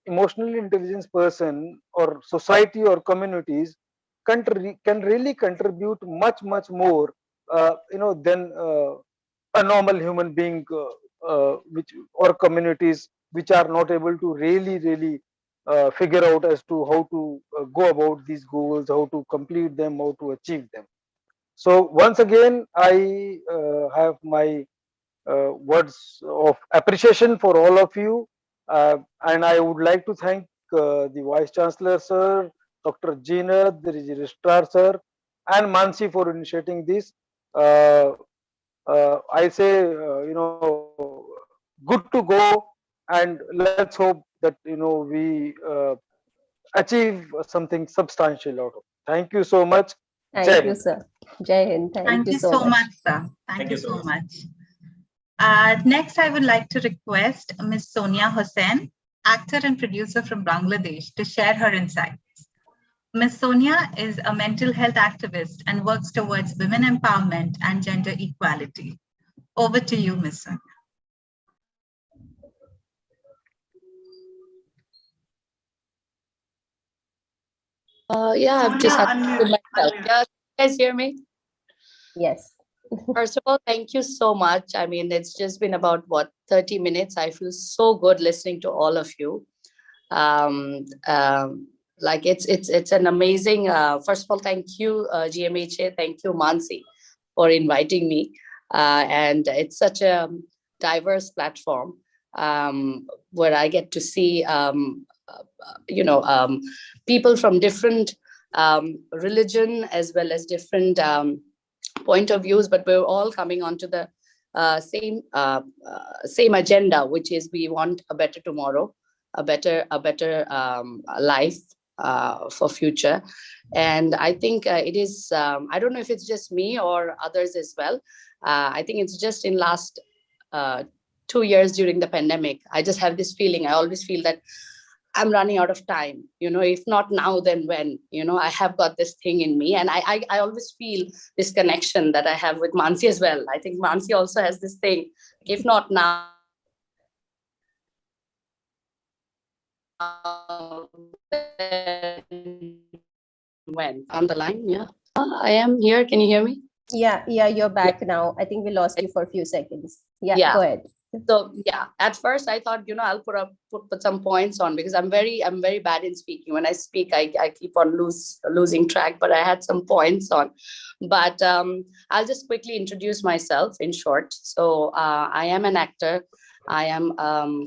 emotionally intelligent person or society or communities can really contribute much more than a normal human being, which or communities which are not able to really figure out as to how to go about these goals, how to complete them, how to achieve them. So once again, I have my words of appreciation for all of you, and I would like to thank the Vice Chancellor Sir, Dr. Jeenad, the Registrar Sir, and Mansi for initiating this. I say, good to go, and let's hope that we achieve something substantial out of it. Thank you so much. Thank you, sir. Jai Hind. Thank you so much, sir. Thank you so much. Next, I would like to request Ms. Sonia Hussain, actor and producer from Bangladesh, to share her insights. Ms. Sonia is a mental health activist and works towards women empowerment and gender equality. Over to you, Ms. Sonia. Yeah, I've just had to myself. Yeah, you guys hear me? Yes. First of all, thank you so much. I mean, it's just been about, what, 30 minutes. I feel so good listening to all of you. Like it's an amazing, first of all, thank you, GMHA. Thank you, Mansi, for inviting me. And it's such a diverse platform where I get to see, people from different religion as well as different point of views, but we're all coming onto the same agenda, which is we want a better tomorrow, a better life for future. And I think it is, I don't know if it's just me or others as well. I think it's just in last 2 years during the pandemic, I just have this feeling. I always feel that I'm running out of time, if not now, then when, I have got this thing in me. And I always feel this connection that I have with Mansi as well. I think Mansi also has this thing, if not now, when. On the line, yeah. I am here, can you hear me? Yeah, you're back now. I think we lost you for a few seconds. Yeah. Go ahead. So yeah, at first I thought, I'll put some points on, because I'm very bad in speaking. When I speak, I keep on losing track, but I had some points on. But I'll just quickly introduce myself in short. So I am an actor. I am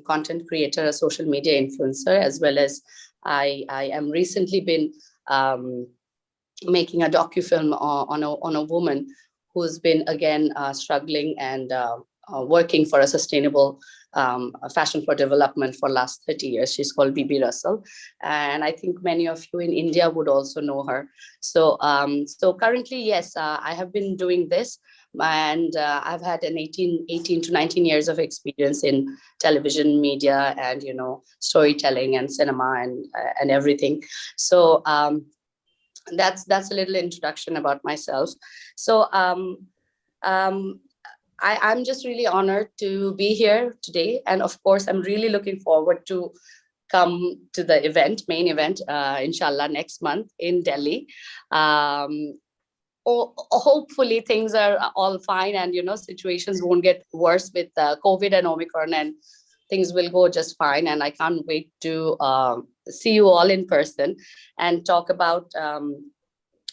content creator, a social media influencer, as well as I am recently been making a docufilm on a woman who's been again struggling and working for a sustainable fashion for development for last 30 years. She's called Bibi Russell. And I think many of you in India would also know her. So currently, yes, I have been doing this, and I've had an 18 to 19 years of experience in television, media, and, storytelling and cinema and everything. So that's a little introduction about myself. So I'm just really honored to be here today. And of course, I'm really looking forward to come to the main event, inshallah, next month in Delhi. Hopefully things are all fine and, situations won't get worse with COVID and Omicron, and things will go just fine. And I can't wait to see you all in person and talk about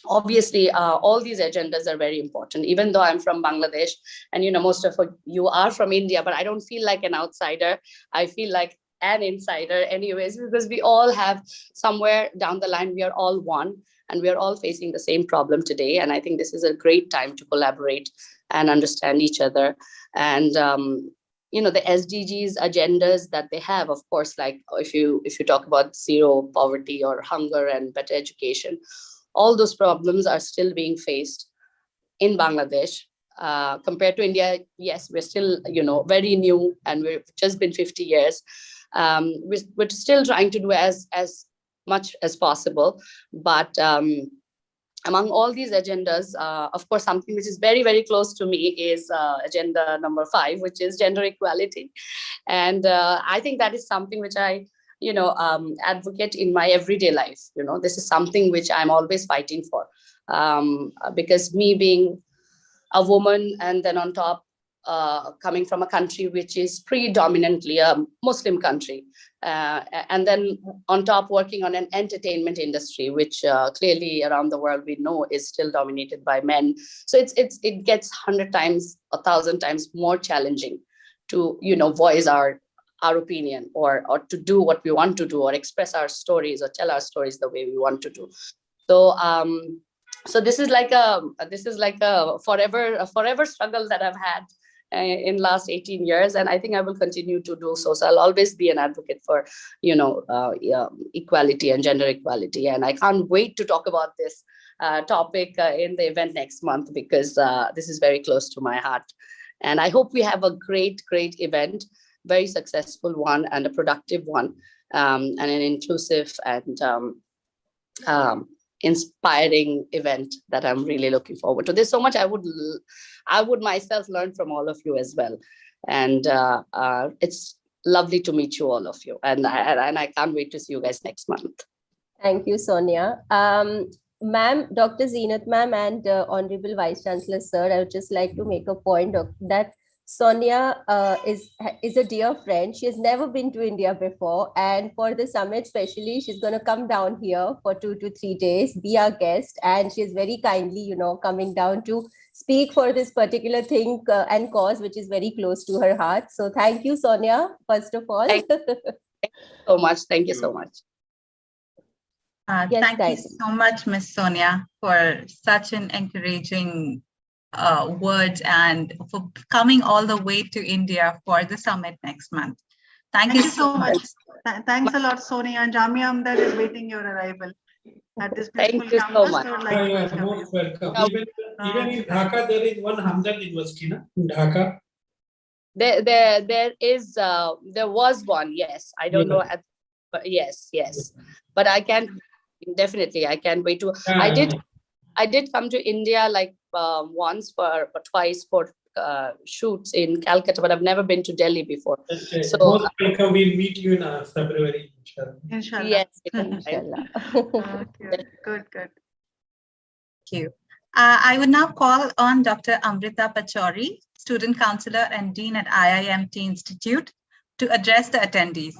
obviously, all these agendas are very important, even though I'm from Bangladesh and, most of you are from India, but I don't feel like an outsider. I feel like an insider anyways, because we all have somewhere down the line, we are all one and we are all facing the same problem today. And I think this is a great time to collaborate and understand each other. And, the SDGs agendas that they have, of course, like if you talk about zero poverty or hunger and better education, all those problems are still being faced in Bangladesh. Compared to India, yes, we're still, very new, and we've just been 50 years. We're still trying to do as much as possible. But among all these agendas, of course, something which is very, very close to me is agenda number 5, which is gender equality. And I think that is something which I advocate in my everyday life. This is something which I'm always fighting for, because me being a woman, and then on top, coming from a country which is predominantly a Muslim country, and then on top working on an entertainment industry, which clearly around the world we know is still dominated by men. So it gets 100 times, 1,000 times more challenging to voice our opinion or to do what we want to do or express our stories or tell our stories the way we want to do. So so this is like a forever struggle that I've had in last 18 years, and I think I will continue to do so. So I'll always be an advocate for equality and gender equality, and I can't wait to talk about this topic in the event next month, because this is very close to my heart. And I hope we have a great event, very successful one and a productive one, and an inclusive and inspiring event that I'm really looking forward to. There's so much I would myself learn from all of you as well. And it's lovely to meet you, all of you. And I can't wait to see you guys next month. Thank you, Sonia. Ma'am, Dr. Zeenat ma'am and Honorable Vice Chancellor sir, I would just like to make a point that Sonia is a dear friend. She has never been to India before, and for the summit especially, she's going to come down here for 2 to 3 days, be our guest, and she is very kindly, coming down to speak for this particular thing and cause, which is very close to her heart. So thank you, Sonia, first of all. Thank you so much. Thank you so much. Yes, thank you so much, Miss Sonia, for such an encouraging words and for coming all the way to India for the summit next month. Thank you so much. Thanks a lot, Sonia. And Jamia Hamdard is waiting your arrival at this beautiful Thank you campus. so much. So like Most welcome. Even in Dhaka, there is one Hamdard University, na? In Dhaka. There was one, yes. I don't know, but yes. But I can definitely, I can wait to. I did come to India like once or twice for shoots in Calcutta, but I've never been to Delhi before. Okay. So Most welcome. We'll meet you in February. Inshallah. yes, Inshallah. Okay. Good. Thank you. I would now call on Dr. Amrita Pachauri, Student Counselor and Dean at IIMT Institute, to address the attendees.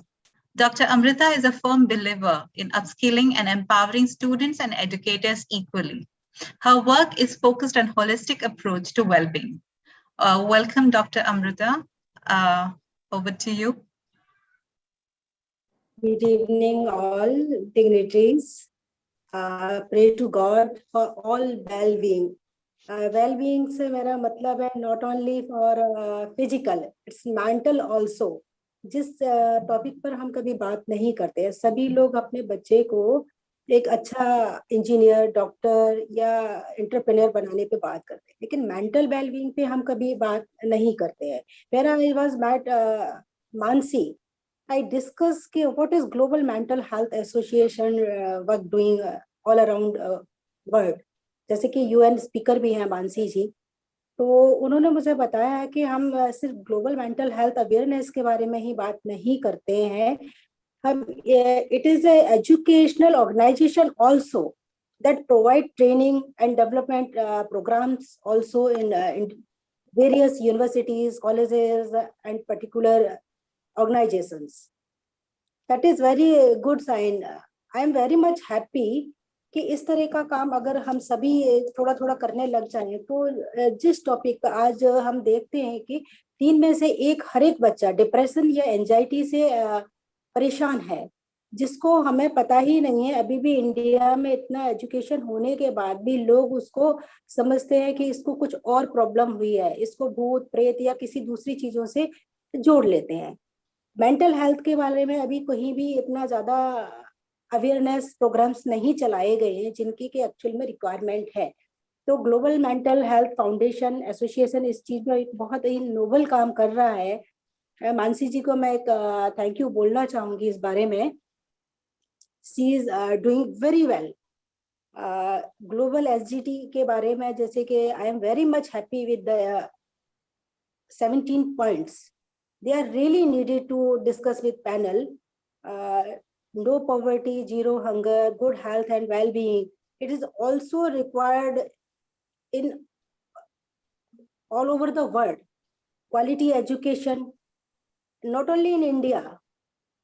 Dr. Amrita is a firm believer in upskilling and empowering students and educators equally. Her work is focused on holistic approach to well-being. Welcome, Dr. Amrita. Over to you. Good evening, all dignitaries. Pray to God for all well-being. Well-being से मेरा मतलब है not only for physical, it's mental also. जिस topic पर हम कभी बात नहीं करते, सभी लोग अपने बच्चे को एक अच्छा इंजीनियर, डॉक्टर या एंटरप्रेन्योर बनाने पे बात करते हैं, लेकिन मेंटल वेलबींग पे हम कभी बात नहीं करते हैं. When I was met Mansi, I discussed what is Global Mental Health Association work doing all around world. जैसे कि UN स्पीकर भी हैं मानसी जी, तो उन्होंने मुझे बताया है कि हम सिर्फ ग्लोबल मेंटल हेल्थ अवेयरनेस के बारे में ही बात नहीं करते हैं. हम it is a educational organisation also that provide training and development programmes also in various universities, colleges and particular organisations. That is very good sign. I am very much happy कि इस तरह का काम अगर हम सभी थोड़ा थोड़ा करने लग जाएं, तो जिस टॉपिक आज हम देखते हैं कि 3 में से 1 हर एक बच्चा डिप्रेशन या एंजाइटी से परेशान है, जिसको हमें पता ही नहीं है. अभी भी इंडिया में इतना एजुकेशन होने के बाद भी लोग उसको समझते हैं कि इसको कुछ और प्रॉब्लम हुई है, इसको भूत प्रेत या किसी दूसरी चीजों से जोड़ लेते हैं. मेंटल हेल्थ के बारे में अभी कहीं भी इतना ज्यादा अवेयरनेस प्रोग्राम्स नहीं चलाए गए हैं जिनकी कि एक्चुअल में रिक्वायरमेंट है. तो global mental health foundation association इस चीज में एक बहुत ही नोबल काम कर रहा है. मानसी जी को मैं एक थैंक यू बोलना चाहूंगी इस बारे में. She is doing very well. Global SDG के बारे में जैसे कि I am very much happy with the 17 points. They are really needed to discuss with panel. No poverty, zero hunger, good health and well-being. It is also required in all over the world. quality education, not only in India,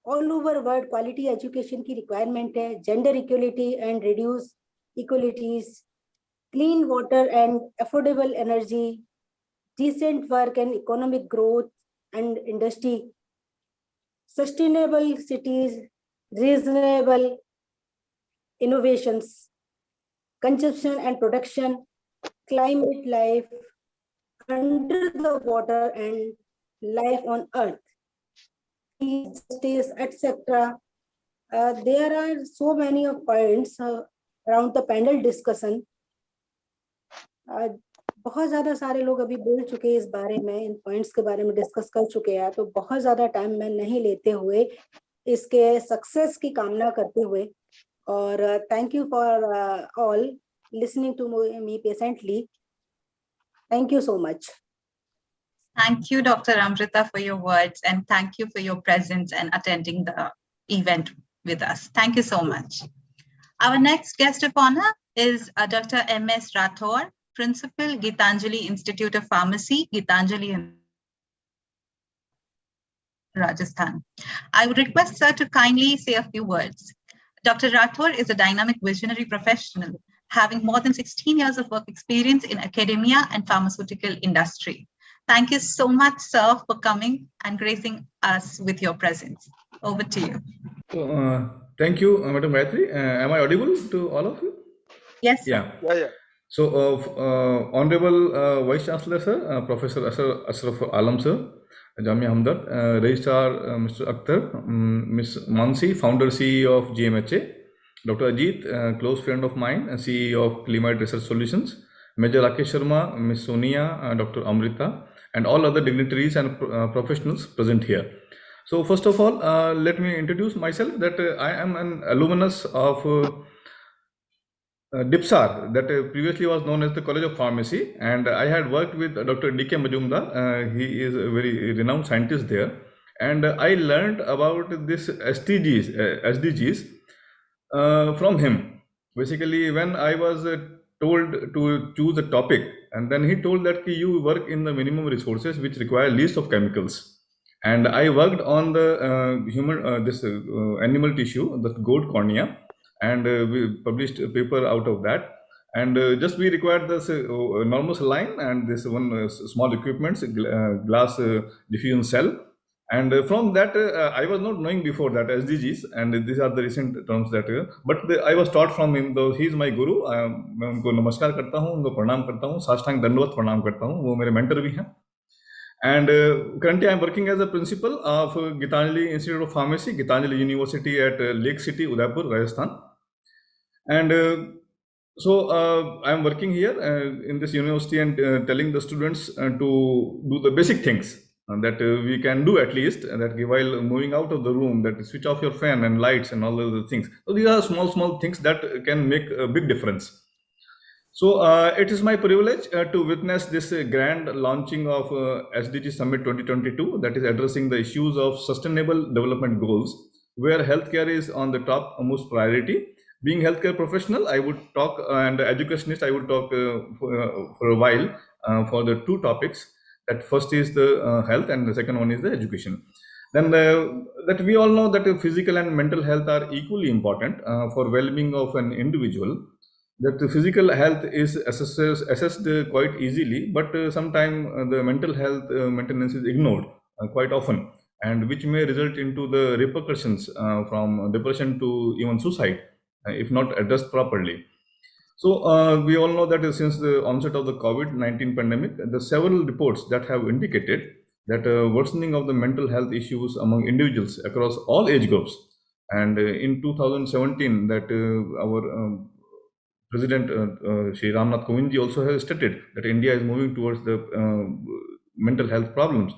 all over world, quality education की requirement है, gender equality and reduce inequalities, clean water and affordable energy, decent work and economic growth and industry, sustainable cities, reasonable innovations, consumption and production, climate life, under the water and life on earth, justice, etc. There are so many of points around the panel discussion. बहुत ज़्यादा सारे लोग अभी बोल चुके हैं इस बारे में, इन पॉइंट्स के बारे में डिस्कस कर चुके हैं, तो बहुत ज़्यादा टाइम मैं नहीं लेते हुए इसके सक्सेस की कामना करते हुए, और thank you for all listening to me patiently. Thank you so much. Thank you, Dr. Amrita, for your words, and thank you for your presence and attending the event with us. Thank you so much. Our next guest of honor is Dr. M.S. Rathore, Principal, Gitanjali Institute of Pharmacy, Gitanjali in Rajasthan. I would request sir to kindly say a few words. Dr. Rathore is a dynamic visionary professional, having more than 16 years of work experience in academia and pharmaceutical industry. Thank you so much, sir, for coming and gracing us with your presence. Over to you. So, thank you, Madam Gayatri. Am I audible to all of you? Yes, sir. Yeah. So, Honorable Vice Chancellor, sir, Professor Ashraf Alam, sir, Jamia Hamdard, Registrar Mr. Akhtar, Ms. Mansi, Founder CEO of GMHA, Dr. Ajit, close friend of mine, CEO of CliMed Research Solutions, Major Rakesh Sharma, Ms. Sonia, Dr. Amrita, and all other dignitaries and professionals present here. So first of all, let me introduce myself that I am an alumnus of DIPSAR, that previously was known as the College of Pharmacy, and I had worked with Dr. D.K. Majumdar. He is a very renowned scientist there, and I learned about this SDGs from him. Basically, when I was told to choose a topic, and then he told that you work in the minimum resources which require least of chemicals, and I worked on the animal tissue, the goat cornea, and we published a paper out of that. And just we required this normal saline and this one small equipment, glass diffusion cell. And from that, I was not knowing before that SDGs, and these are the recent terms that, I was taught from him, though he is my guru. मैं उनको नमस्कार करता हूँ, उनको प्रणाम करता हूँ, साष्टांग दंडवत प्रणाम करता हूँ, वो मेरे mentor भी हैं. And currently I am working as a principal of Gitanjali Institute of Pharmacy, Gitanjali University at Lake City, Udaipur, Rajasthan. And so I am working here in this university and telling the students to do the basic things that we can do, at least that while moving out of the room, that switch off your fan and lights and all other things. So these are small things that can make a big difference. So it is my privilege to witness this grand launching of SDG Summit 2022, that is addressing the issues of sustainable development goals, where healthcare is on the top most priority. Being healthcare professional, I would talk, and educationist, I would talk for a while for the two topics. That first is the health, and the second one is the education. Then that we all know that physical and mental health are equally important for well-being of an individual. That the physical health is assessed quite easily, but sometimes the mental health maintenance is ignored quite often, and which may result into the repercussions from depression to even suicide if not addressed properly. So we all know that since the onset of the COVID-19 pandemic, the several reports that have indicated that worsening of the mental health issues among individuals across all age groups. And in 2017, that our President Shri Ramnath Kovind also has stated that India is moving towards the mental health problems.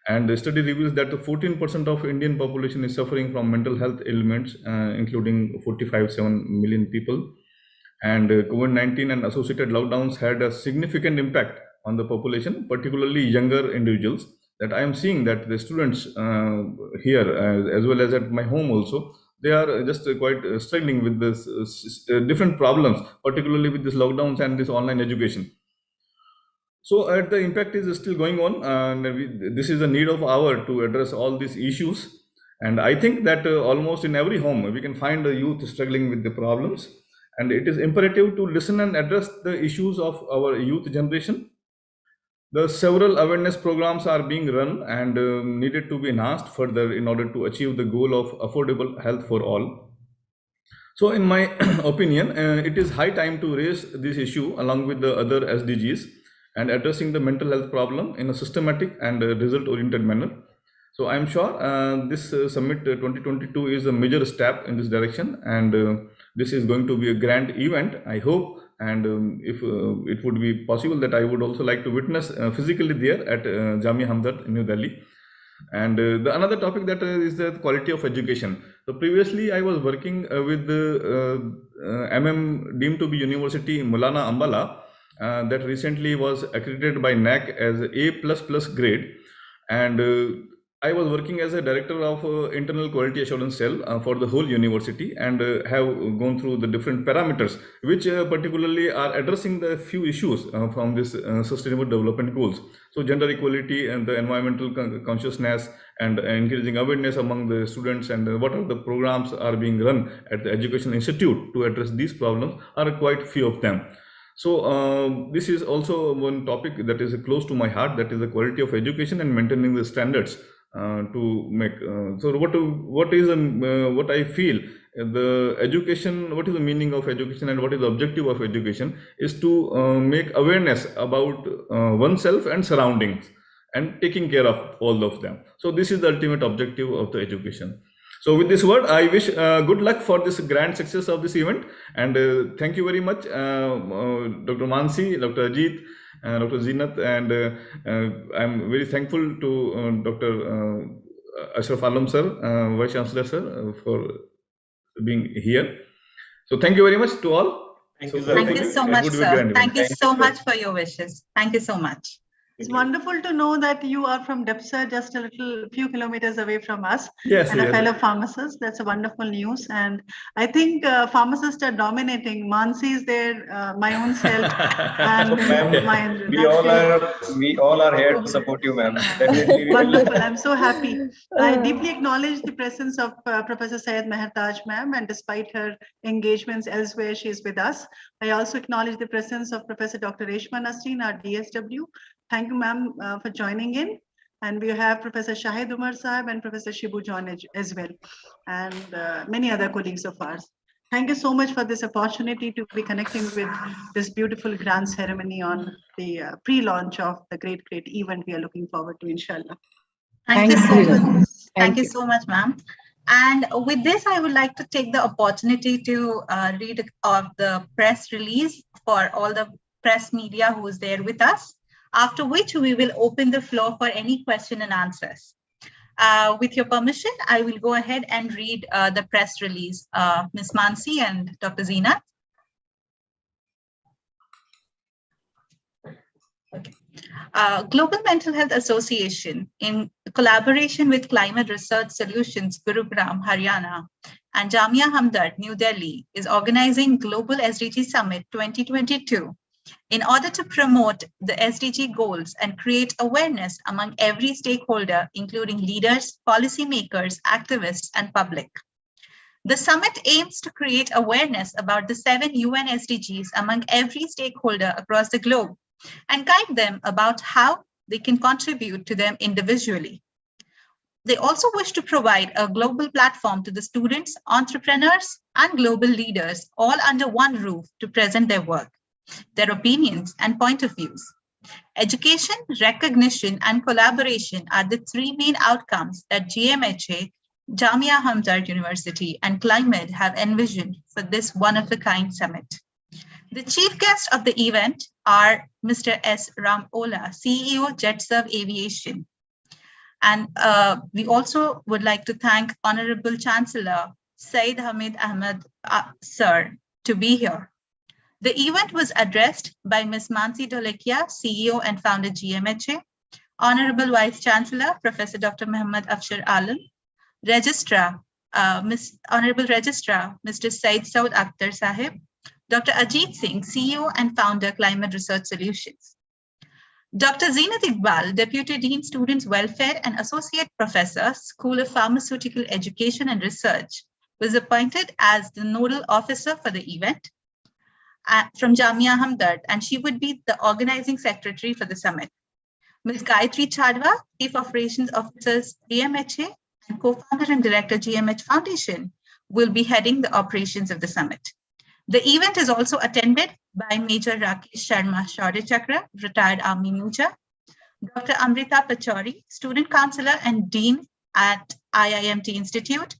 And the study reveals that 14% of Indian population is suffering from mental health ailments, including 45.7 million people. And COVID-19 and associated lockdowns had a significant impact on the population, particularly younger individuals. That I am seeing that the students here, as well as at my home also, they are just quite struggling with this different problems, particularly with this lockdowns and this online education. So the impact is still going on, and this is a need of hour to address all these issues. And I think that almost in every home we can find a youth struggling with the problems, and it is imperative to listen and address the issues of our youth generation. The several awareness programs are being run and needed to be enhanced further in order to achieve the goal of affordable health for all. So in my opinion, it is high time to raise this issue along with the other SDGs and addressing the mental health problem in a systematic and result-oriented manner. So I'm sure this Summit 2022 is a major step in this direction, and this is going to be a grand event, I hope. And if it would be possible, that I would also like to witness physically there at Jamia Hamdard in New Delhi. And the another topic that is the quality of education. So previously I was working with the MM deemed to be University Maulana Ambala, that recently was accredited by NAC as A++ grade, and I was working as a director of internal quality assurance cell for the whole university, and have gone through the different parameters which particularly are addressing the few issues from this sustainable development goals. So gender equality and the environmental consciousness and increasing awareness among the students, and what are the programs are being run at the Education Institute to address these problems are quite few of them. So this is also one topic that is close to my heart, that is the quality of education and maintaining the standards to make. So what I feel, the education, what is the meaning of education and what is the objective of education is to make awareness about oneself and surroundings and taking care of all of them. So this is the ultimate objective of the education. So with this word, I wish good luck for this grand success of this event, and thank you very much, Dr. Mansi, Dr. Ajit, Dr. Zeenat, and I'm very thankful to Dr. Ashraf Alam sir, Vice Chancellor sir, for being here. So thank you very much to all. Thank you so much, sir. Thank you so much for your wishes. Thank you so much. It's wonderful to know that you are from Depsa, just a few kilometers away from us, yes, and yes, a fellow pharmacist. That's a wonderful news. And I think pharmacists are dominating. Mansi is there, my own self, and so, we all are here to support you, ma'am. Wonderful. I'm so happy. I deeply acknowledge the presence of Professor Syed Mehertaj ma'am, and despite her engagements elsewhere, she is with us. I also acknowledge the presence of Professor Dr. Reshma Nasreen, our DSW. Thank you, ma'am, for joining in. And we have Professor Shahid Umar Sahib and Professor Shibu John as well, and many other colleagues of ours. Thank you so much for this opportunity to be connecting with this beautiful grand ceremony on the pre-launch of the great event we are looking forward to, inshallah. Thank you so much. Thank you so much, ma'am. And with this, I would like to take the opportunity to read of the press release for all the press media who is there with us, after which we will open the floor for any question and answers. With your permission, I will go ahead and read the press release. Ms. Mansi and Dr. Zeenat. Okay. Global Mental Health Association, in collaboration with CliMed Research Solutions, Gurugram, Haryana, and Jamia Hamdard, New Delhi, is organizing Global SDG Summit 2022 in order to promote the SDG goals and create awareness among every stakeholder, including leaders, policymakers, activists, and public. The summit aims to create awareness about the 7 UN SDGs among every stakeholder across the globe and guide them about how they can contribute to them individually. They also wish to provide a global platform to the students, entrepreneurs, and global leaders all under one roof to present their work, their opinions, and point of views. Education, recognition, and collaboration are the 3 main outcomes that GMHA, Jamia Hamdard University, and CliMed have envisioned for this one-of-a-kind summit. The chief guests of the event are Mr. S. Ramola, CEO, JetServe Aviation. And we also would like to thank Honorable Chancellor Saeed Hamid Ahmed, sir, to be here. The event was addressed by Ms. Mansi Dholekia, CEO and founder GMHA, Honorable Vice Chancellor, Professor Dr. Muhammad Afshar Alam, Registrar, Honorable Registrar, Mr. Said Saud Akhtar Sahib, Dr. Ajit Singh, CEO and founder, CliMed Research Solutions. Dr. Zeenat Iqbal, Deputy Dean, Students Welfare and Associate Professor, School of Pharmaceutical Education and Research, was appointed as the Nodal Officer for the event from Jamia Hamdard, and she would be the Organizing Secretary for the summit. Ms. Gayatri Chadwa, Chief Operations Officer, GMHA, and Co-founder and Director, GMH Foundation, will be heading the operations of the summit. The event is also attended by Major Rakesh Sharma Shaurya Chakra, retired Army Major, Dr. Amrita Pachauri, Student Counselor and Dean at IIMT Institute,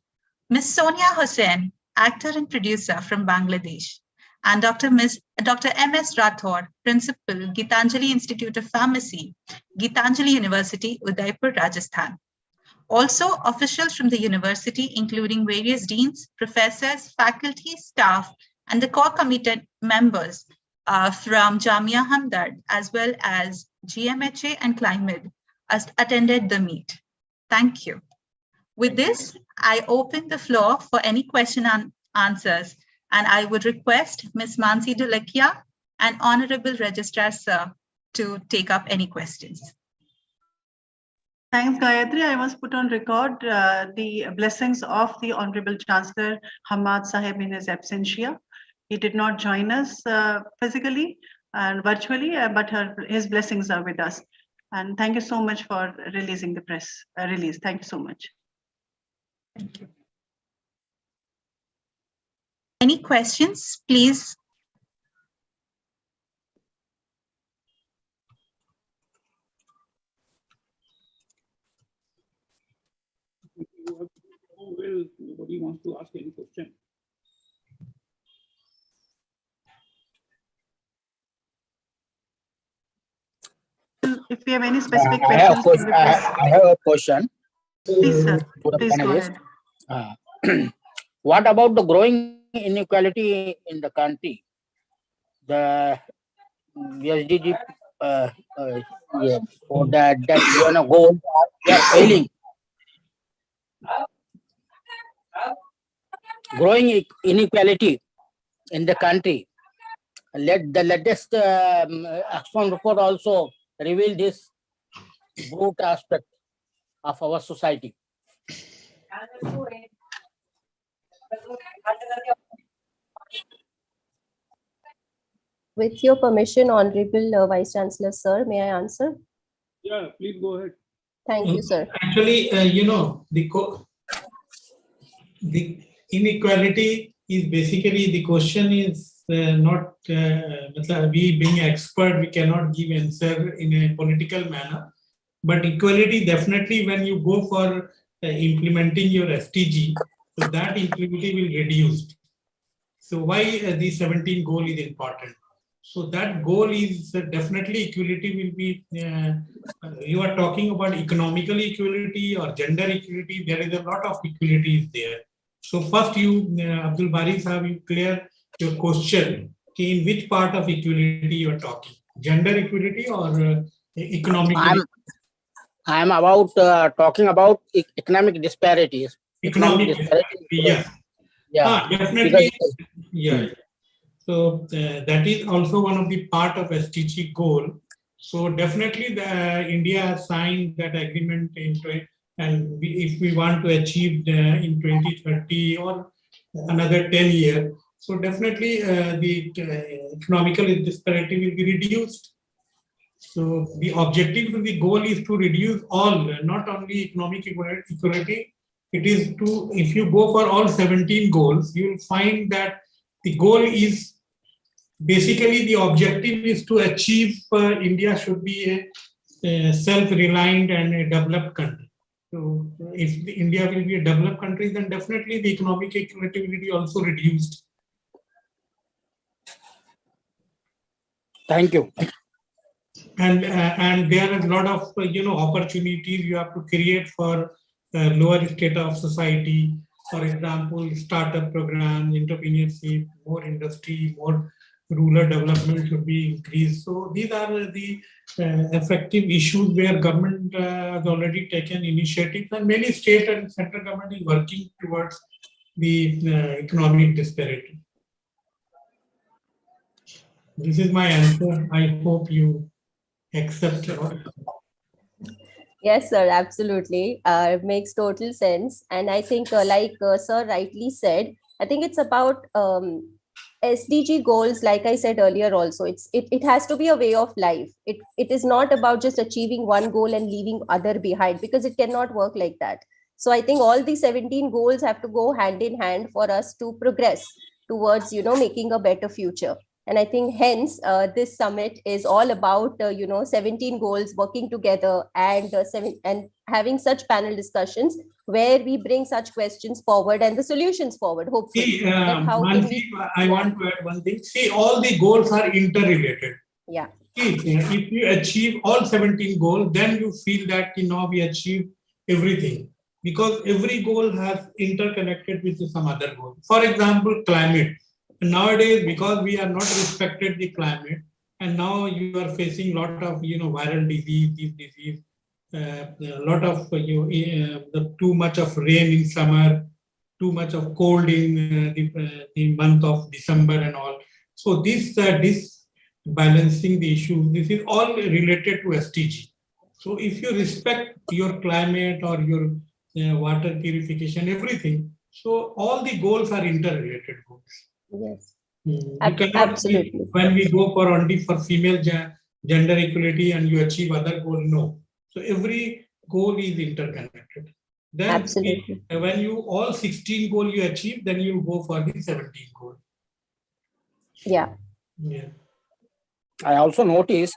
Ms. Sonia Hussain, actor and producer from Bangladesh, and Dr. MS Rathore, Principal, Gitanjali Institute of Pharmacy, Gitanjali University, Udaipur, Rajasthan. Also, officials from the university, including various deans, professors, faculty, staff, and the core committee members from Jamia Hamdard, as well as GMHA and CliMed, attended the meet. Thank you. With this, I open the floor for any question and answers, and I would request Ms. Mansi Dulakia and Honorable Registrar Sir to take up any questions. Thanks, Gayatri. I must put on record the blessings of the Honorable Chancellor Hamad Sahib in his absentia. He did not join us physically and virtually, but his blessings are with us. And thank you so much for releasing the press release. Thank you so much. Thank you. Any questions, please? Well, nobody wants to ask any question. If you have any specific questions, I have a question. Please, sir. To the Please go panelists. ahead. What about the growing inequality in the country? The SDG or that goals are failing. Growing inequality in the country. The latest Oxfam report also revealed this brute aspect of our society. With your permission, Honorable Vice Chancellor, sir, may I answer? Yeah, please go ahead. Thank you, sir. Actually, the inequality is basically, the question is not, we being expert, we cannot give answer in a political manner. But equality, definitely when you go for implementing your SDG, so that inequality will reduce. So why the 17 goal is important? So that goal is definitely equality will be, you are talking about economical equality or gender equality, there is a lot of equality there. So first you, Abdul Bari Sahab, you clear your question, in which part of equality you are talking? Gender equality or economic equality? I am about talking about economic disparities. Economic disparities, yes. Yeah, definitely. Yeah. So that is also one of the part of SDG goal. So definitely India has signed that agreement and if we want to achieve in 2030 or another 10 years, so definitely the economical disparity will be reduced. So the objective of the goal is to reduce all, not only economic equality, it is to, if you go for all 17 goals, you will find that the goal is basically, the objective is to achieve India should be a self-reliant and a developed country. So if India will be a developed country, then definitely the economic equality will be also reduced. Thank you. And there are a lot of opportunities you have to create for lower state of society. For example, startup programs, entrepreneurship, more industry, more rural development should be increased. So these are the effective issues where government has already taken initiatives, and many state and central government is working towards the economic disparity. This is my answer. I hope you accept. Yes, sir, absolutely. It makes total sense. And I think, like sir rightly said, I think it's about SDG goals. Like I said earlier, also, it has to be a way of life. It is not about just achieving one goal and leaving other behind, because it cannot work like that. So I think all the 17 goals have to go hand in hand for us to progress towards, making a better future. And I think hence this summit is all about 17 goals working together, and having such panel discussions where we bring such questions forward and the solutions forward. Hopefully, See, Mansi, I want to add one thing. See, all the goals are interrelated. Yeah. See, if you achieve all 17 goals, then you feel that we achieved everything, because every goal has interconnected with some other goal. For example, climate. Nowadays, because we are not respected the climate, and now you are facing a lot of viral disease, a lot of too much of rain in summer, too much of cold in the month of December and all. So this balancing the issue, this is all related to SDG. So if you respect your climate or your water purification, everything, so all the goals are interrelated goals. Yes. You cannot, absolutely. When we go for only for female gender equality and you achieve other goal, no. So every goal is interconnected. Then absolutely. When you all 16 goal you achieve, then you go for the 17 goal. Yeah. Yeah. I also noticed,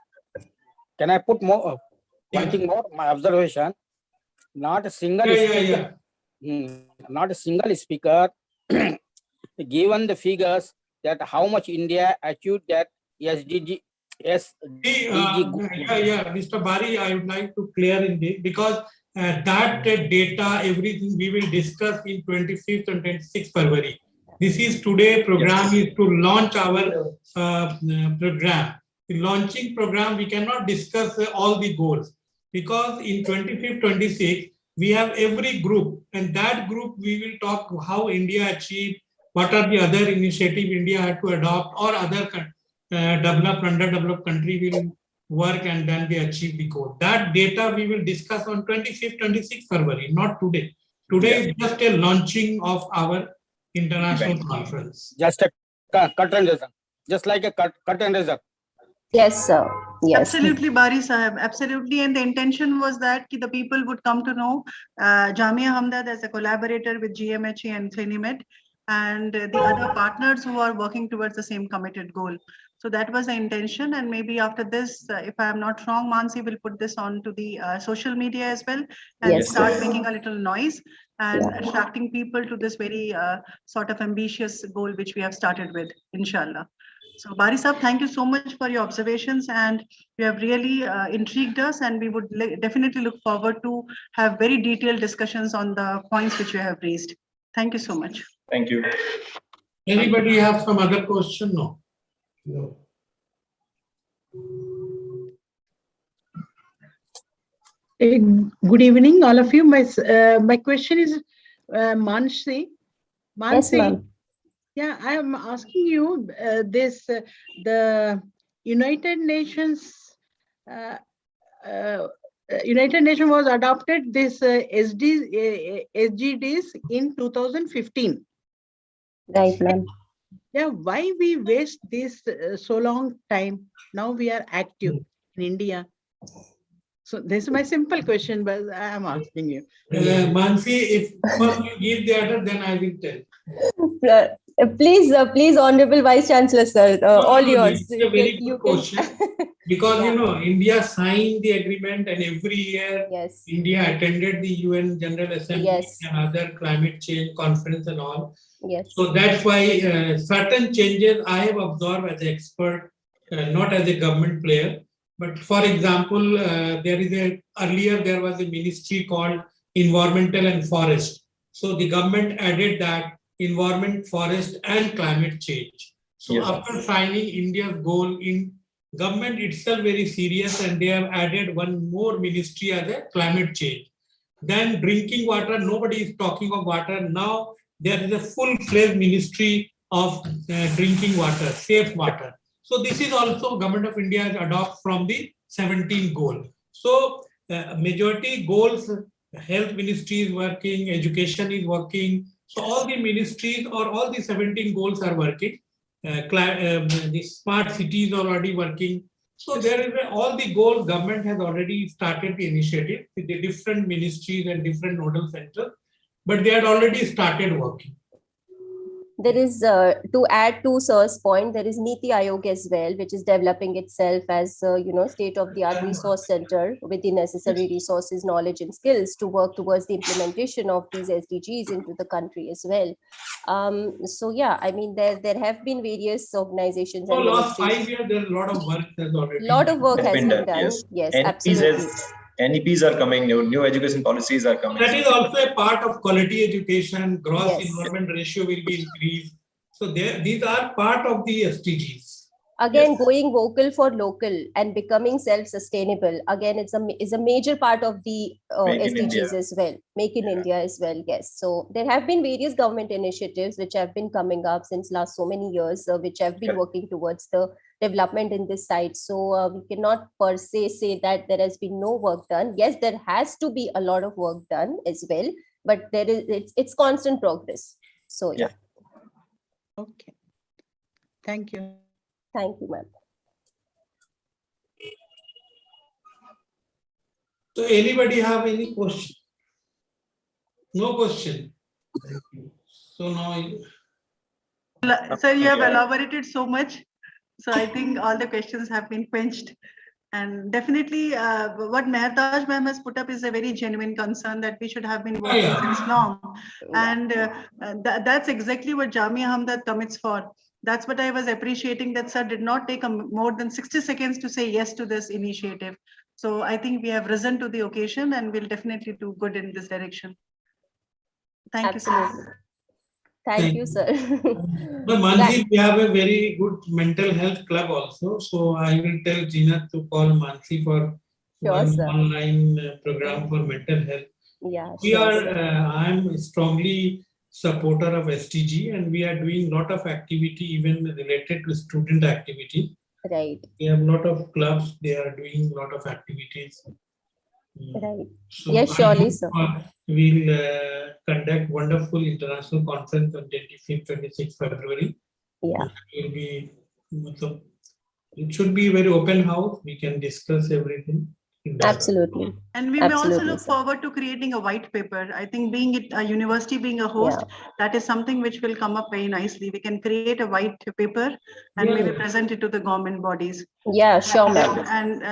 can I put more one thing more, my observation, not a single speaker, not a single speaker given the figures that how much India achieved that SDG. Mr. Bari, I would like to clear in this, because that data, everything we will discuss in 25th and 26th February. This is today program is to launch our program. The launching program, we cannot discuss all the goals, because in 25th, 26th, we have every group, and that group we will talk how India achieved, what are the other initiatives India had to adopt, or other underdeveloped country will work, and then they achieve the goal. That data we will discuss on 25th, 26th February, not today. Today is just a launching of our international conference. Just a cut and result. Just like a cut and result. Yes, sir. Yes. Absolutely, Bari Sahib. Absolutely. And the intention was that the people would come to know Jamia Hamdard as a collaborator with GMHA and CliMed, and the other partners who are working towards the same committed goal. So that was the intention. And maybe after this, if I am not wrong, Mansi will put this on to the social media as well, and start making a little noise and attracting people to this very sort of ambitious goal which we have started with, inshallah. So Bari Sahib, thank you so much for your observations, and you have really intrigued us, and we would definitely look forward to have very detailed discussions on the points which you have raised. Thank you so much. Thank you. Anybody have some other question? No. No. Good evening, all of you. My question is Mansi. Yes, ma'am. Yeah, I am asking you the United Nations was adopted this SDGs in 2015. Right, ma'am. Yeah, why we waste this so long time? Now we are active in India. So this is my simple question, but I am asking you. Mansi, if you give the order, then I will tell. Please, Honorable Vice Chancellor, sir, all yours. It's a very good question, because India signed the agreement, and every year India attended the UN General Assembly and other climate change conference and all. Yes. So that's why certain changes I have observed as an expert, not as a government player. But for example, earlier there was a ministry called Environmental and Forest. So the government added that environment, forest, and climate change. So after signing India's goal, in government itself very serious, and they have added one more ministry as a climate change. Then drinking water, nobody is talking of water. Now there is a full-fledged ministry of drinking water, safe water. So this is also Government of India has adopted from the 17 goal. So majority goals, health ministry is working, education is working. So all the ministries or all the 17 goals are working. The smart cities are already working. So there is all the goals, government has already started the initiative with the different ministries and different nodal centers, but they had already started working. There is, to add to Sir's point, there is Niti Aayog as well, which is developing itself as, state-of-the-art resource center with the necessary resources, knowledge, and skills to work towards the implementation of these SDGs into the country as well. So yeah, I mean, there have been various organizations. For last 5 years, there's a lot of work has already. A lot of work has been done. Yes, absolutely. NEPs are coming, new education policies are coming. That is also a part of quality education, gross enrollment ratio will be increased. So these are part of the SDGs. Again, going vocal for local and becoming self-sustainable, again, is a major part of the SDGs as well. Make in India as well, yes. So there have been various government initiatives which have been coming up since last so many years, which have been working towards the development in this site. So we cannot per se say that there has been no work done. Yes, there has to be a lot of work done as well, but there is it's constant progress. So yeah. Okay. Thank you. Thank you, ma'am. So anybody have any question? No question. So now. Sir, you have elaborated so much. So I think all the questions have been quenched. And definitely what Mehrtaj ma'am has put up is a very genuine concern that we should have been working since long. And that's exactly what Jamia Hamdard commits for. That's what I was appreciating, that sir did not take more than 60 seconds to say yes to this initiative. So I think we have risen to the occasion and we'll definitely do good in this direction. Thank you, sir. Thank you, sir. But Mansi, we have a very good mental health club also. So I will tell Gina to call Mansi for one online program for mental health. Yeah, I am strongly supporter of SDG and we are doing a lot of activity even related to student activity. Right. We have a lot of clubs, they are doing a lot of activities. Right. So yes, surely, sir. We'll conduct wonderful international conference on 25th, 26th February. Yeah. It should be a very open house. We can discuss everything. Absolutely. And we may also look forward to creating a white paper. I think being it a university, being a host, that is something which will come up very nicely. We can create a white paper and maybe present it to the government bodies. Yeah, sure, ma'am. And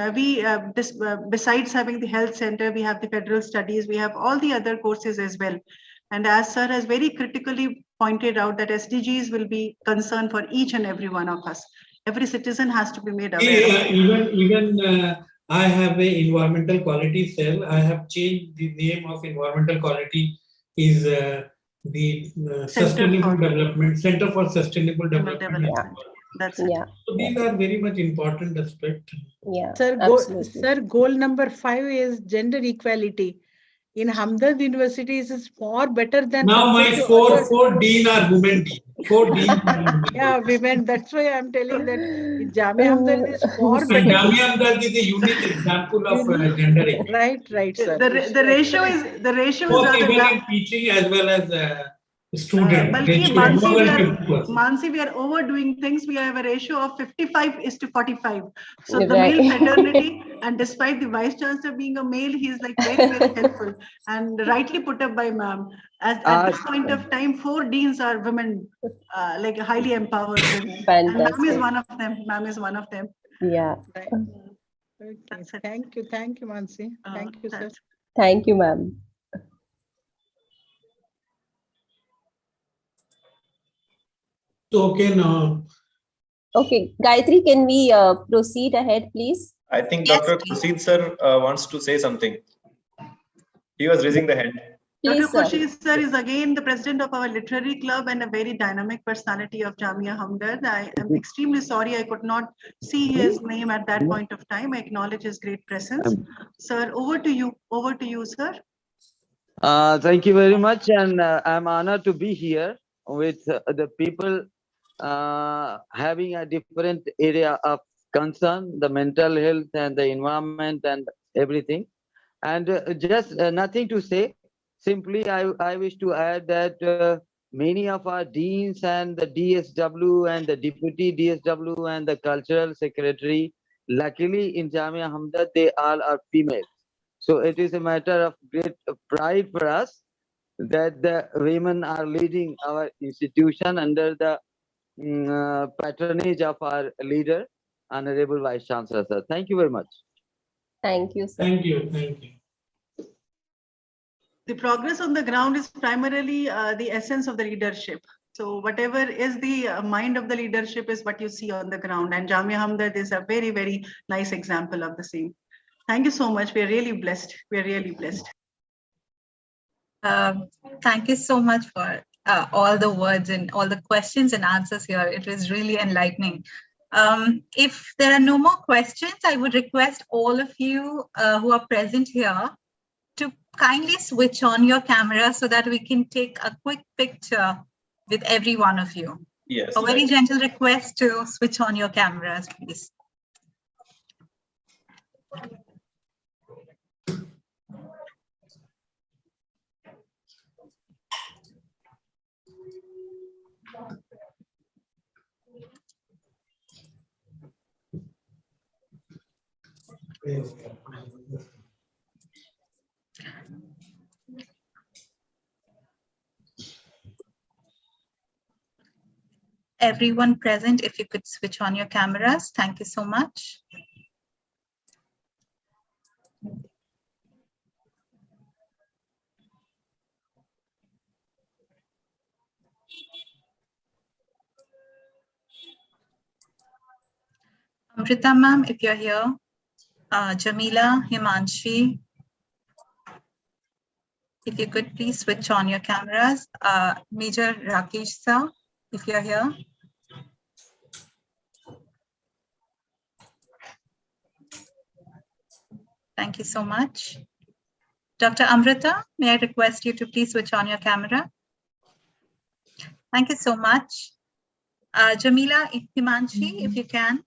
besides having the health center, we have the federal studies, we have all the other courses as well. And as sir has very critically pointed out, that SDGs will be concern for each and every one of us. Every citizen has to be made aware. I have an environmental quality cell. I have changed the name of environmental quality is the Sustainable Development Center for Sustainable Development. That's it. So these are very much important aspects. Yeah, sir, goal number 5 is gender equality. In Hamdard University, is far better than. Now my four dean are women dean. 4 dean. Yeah, women. That's why I'm telling that Jamia Hamdard is far better. Jamia Hamdard is a unique example of gender equality. Right, sir. The ratio is both rather even in teaching as well as student. Mansi, we are overdoing things. We have a ratio of 55:45. So the male fraternity, and despite the vice chancellor being a male, he is like very, very helpful and rightly put up by ma'am. At this point of time, 4 deans are women, like highly empowered women. And ma'am is one of them. Ma'am is one of them. Yeah. Right. Okay. Thank you, Mansi. Thank you, sir. Thank you, ma'am. Okay, now. Okay, Gayatri, can we proceed ahead, please? I think Dr. Khursheed sir wants to say something. He was raising the hand. Dr. Khursheed sir is again the president of our literary club and a very dynamic personality of Jamia Hamdard. I am extremely sorry I could not see his name at that point of time. I acknowledge his great presence. Sir, over to you. Over to you, sir. Thank you very much, and I'm honored to be here with the people having a different area of concern, the mental health and the environment and everything. And just nothing to say. Simply, I wish to add that many of our deans and the DSW and the deputy DSW and the cultural secretary, luckily in Jamia Hamdard, they all are female. So it is a matter of great pride for us that the women are leading our institution under the patronage of our leader, Honorable Vice Chancellor, sir. Thank you very much. Thank you, sir. Thank you. Thank you. The progress on the ground is primarily the essence of the leadership. So whatever is the mind of the leadership is what you see on the ground. And Jamia Hamdard is a very, very nice example of the same. Thank you so much. We're really blessed. We're really blessed. Thank you so much for all the words and all the questions and answers here. It was really enlightening. If there are no more questions, I would request all of you who are present here to kindly switch on your camera so that we can take a quick picture with every one of you. Yes. A very gentle request to switch on your cameras, please. Everyone present, if you could switch on your cameras, thank you so much. Amrita ma'am, if you're here, Jamila, Himanshi, if you could please switch on your cameras. Major Rakesh sir, if you're here. Thank you so much. Dr. Amrita, may I request you to please switch on your camera? Thank you so much. Jamila, Himanshi, if you can.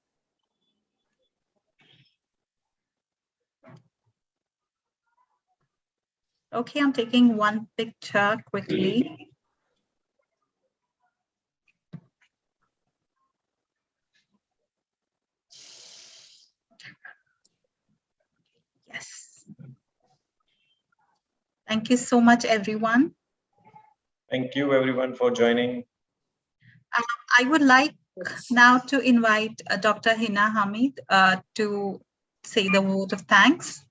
Okay, I'm taking one picture quickly. Yes. Thank you so much, everyone. Thank you, everyone, for joining. I would like now to invite Dr. Hina Hamid to say the vote of thanks.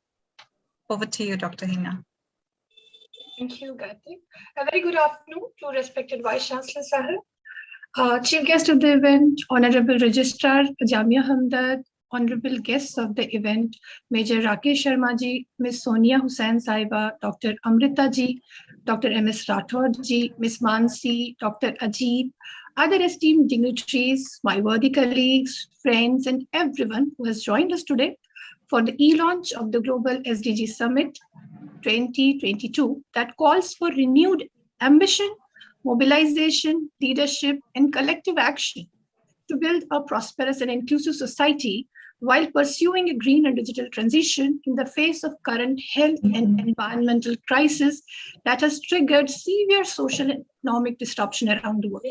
Over to you, Dr. Hina. Thank you, Gayatri. A very good afternoon to respected Vice Chancellor Sahib, Chief Guest of the event, Honorable Registrar Jamia Hamdard, Honorable Guests of the event, Major Rakesh Sharma ji, Ms. Sonia Hussain Saiba, Dr. Amrita ji, Dr. M.S. Rathod ji, Ms. Mansi, Dr. Ajit, other esteemed dignitaries, my worthy colleagues, friends, and everyone who has joined us today for the e-launch of the Global SDG Summit 2022 that calls for renewed ambition, mobilization, leadership, and collective action to build a prosperous and inclusive society while pursuing a green and digital transition in the face of current health and environmental crisis that has triggered severe social and economic disruption around the world.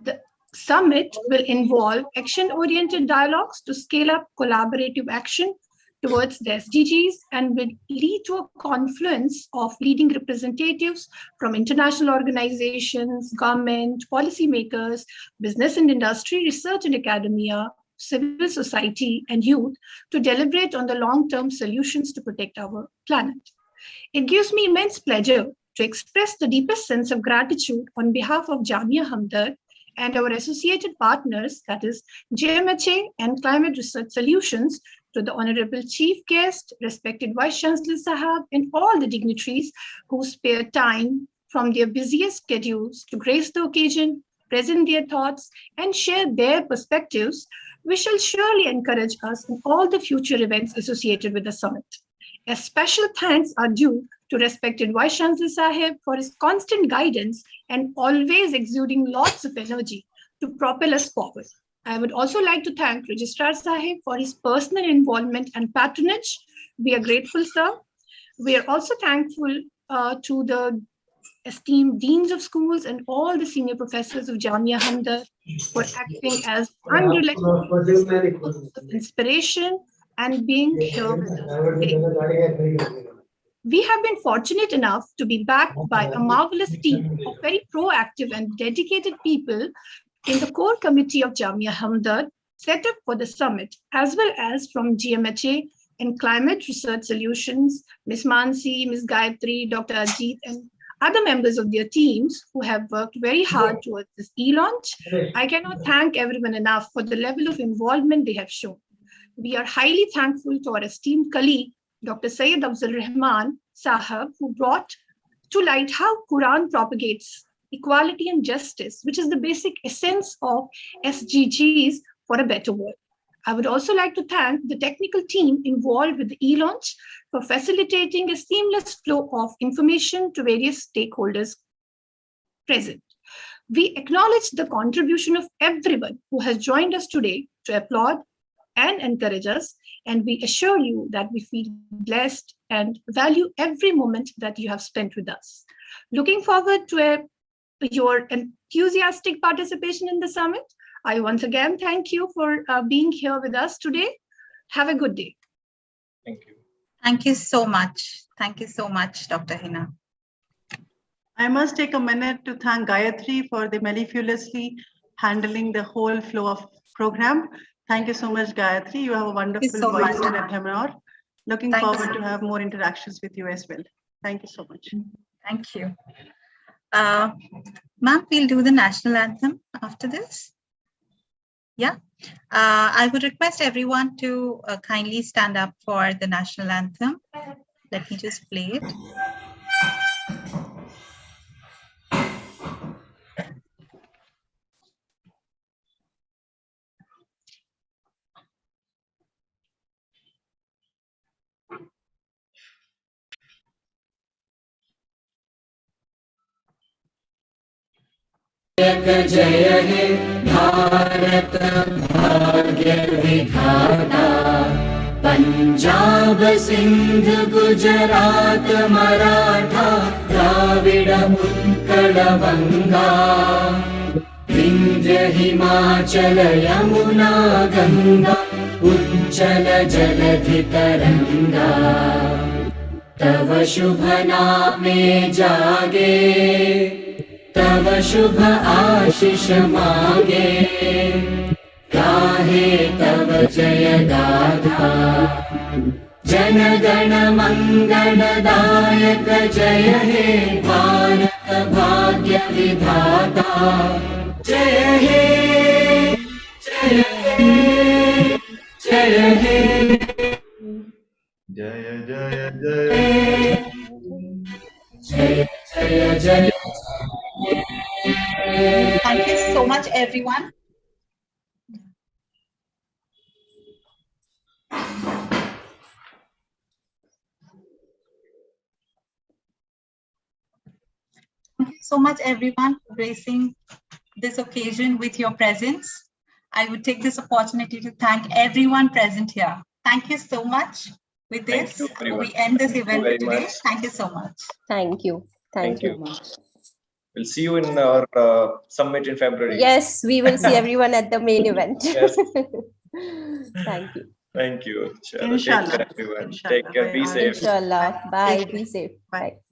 The summit will involve action-oriented dialogues to scale up collaborative action towards the SDGs and will lead to a confluence of leading representatives from international organizations, government, policymakers, business and industry, research and academia, civil society, and youth to deliberate on the long-term solutions to protect our planet. It gives me immense pleasure to express the deepest sense of gratitude on behalf of Jamia Hamdard and our associated partners, that is GMHA and CliMed Research Solutions, to the Honorable Chief Guest, respected Vice Chancellor Sahab, and all the dignitaries who spare time from their busiest schedules to grace the occasion, present their thoughts, and share their perspectives, which shall surely encourage us in all the future events associated with the summit. A special thanks are due to respected Vice Chancellor Sahib for his constant guidance and always exuding lots of energy to propel us forward. I would also like to thank Registrar Sahib for his personal involvement and patronage. We are grateful, sir. We are also thankful to the esteemed deans of schools and all the senior professors of Jamia Hamdard for acting as unrelenting inspiration and being here with us today. We have been fortunate enough to be backed by a marvelous team of very proactive and dedicated people in the core committee of Jamia Hamdard set up for the summit, as well as from GMHA and CliMed Research Solutions, Ms. Mansi, Ms. Gayatri, Dr. Ajit, and other members of their teams who have worked very hard towards this e-launch. I cannot thank everyone enough for the level of involvement they have shown. We are highly thankful to our esteemed colleague, Dr. Syed Afzal Rahman Sahab, who brought to light how Quran propagates equality and justice, which is the basic essence of SDGs for a better world. I would also like to thank the technical team involved with the e-launch for facilitating a seamless flow of information to various stakeholders present. We acknowledge the contribution of everyone who has joined us today to applaud and encourage us, and we assure you that we feel blessed and value every moment that you have spent with us. Looking forward to your enthusiastic participation in the summit. I once again thank you for being here with us today. Have a good day. Thank you. Thank you so much. Thank you so much, Dr. Hina. I must take a minute to thank Gayatri for the mellifluously handling the whole flow of program. Thank you so much, Gayatri. You have a wonderful voice and a tenor. Looking forward to have more interactions with you as well. Thank you so much. Thank you. Ma'am, we'll do the national anthem after this. Yeah. I would request everyone to kindly stand up for the national anthem. Let me just play it. जय हे भारत भाग्य विधाता पंजाब सिंध गुजरात मराठा द्राविड उत्कल गंगा विंध्य हिमाचल यमुना गंगा उज्जल जलधि तरंगा तव शुभ नामे जागे तव शुभ आशीष मागे गाहे तव जय गाथा जन गण मंगल दायक जय हे भारत भाग्य विधाता जय हे जय हे जय हे जय जय जय जय जय Thank you so much, everyone. Thank you so much, everyone, for gracing this occasion with your presence. I would take this opportunity to thank everyone present here. Thank you so much. With this, we end this event today. Thank you so much. Thank you. Thank you. We'll see you in our summit in February. Yes, we will see everyone at the main event. Yes. Thank you. Thank you. Inshallah. Take care, everyone. Take care. Be safe. Inshallah. Bye. Be safe. Bye.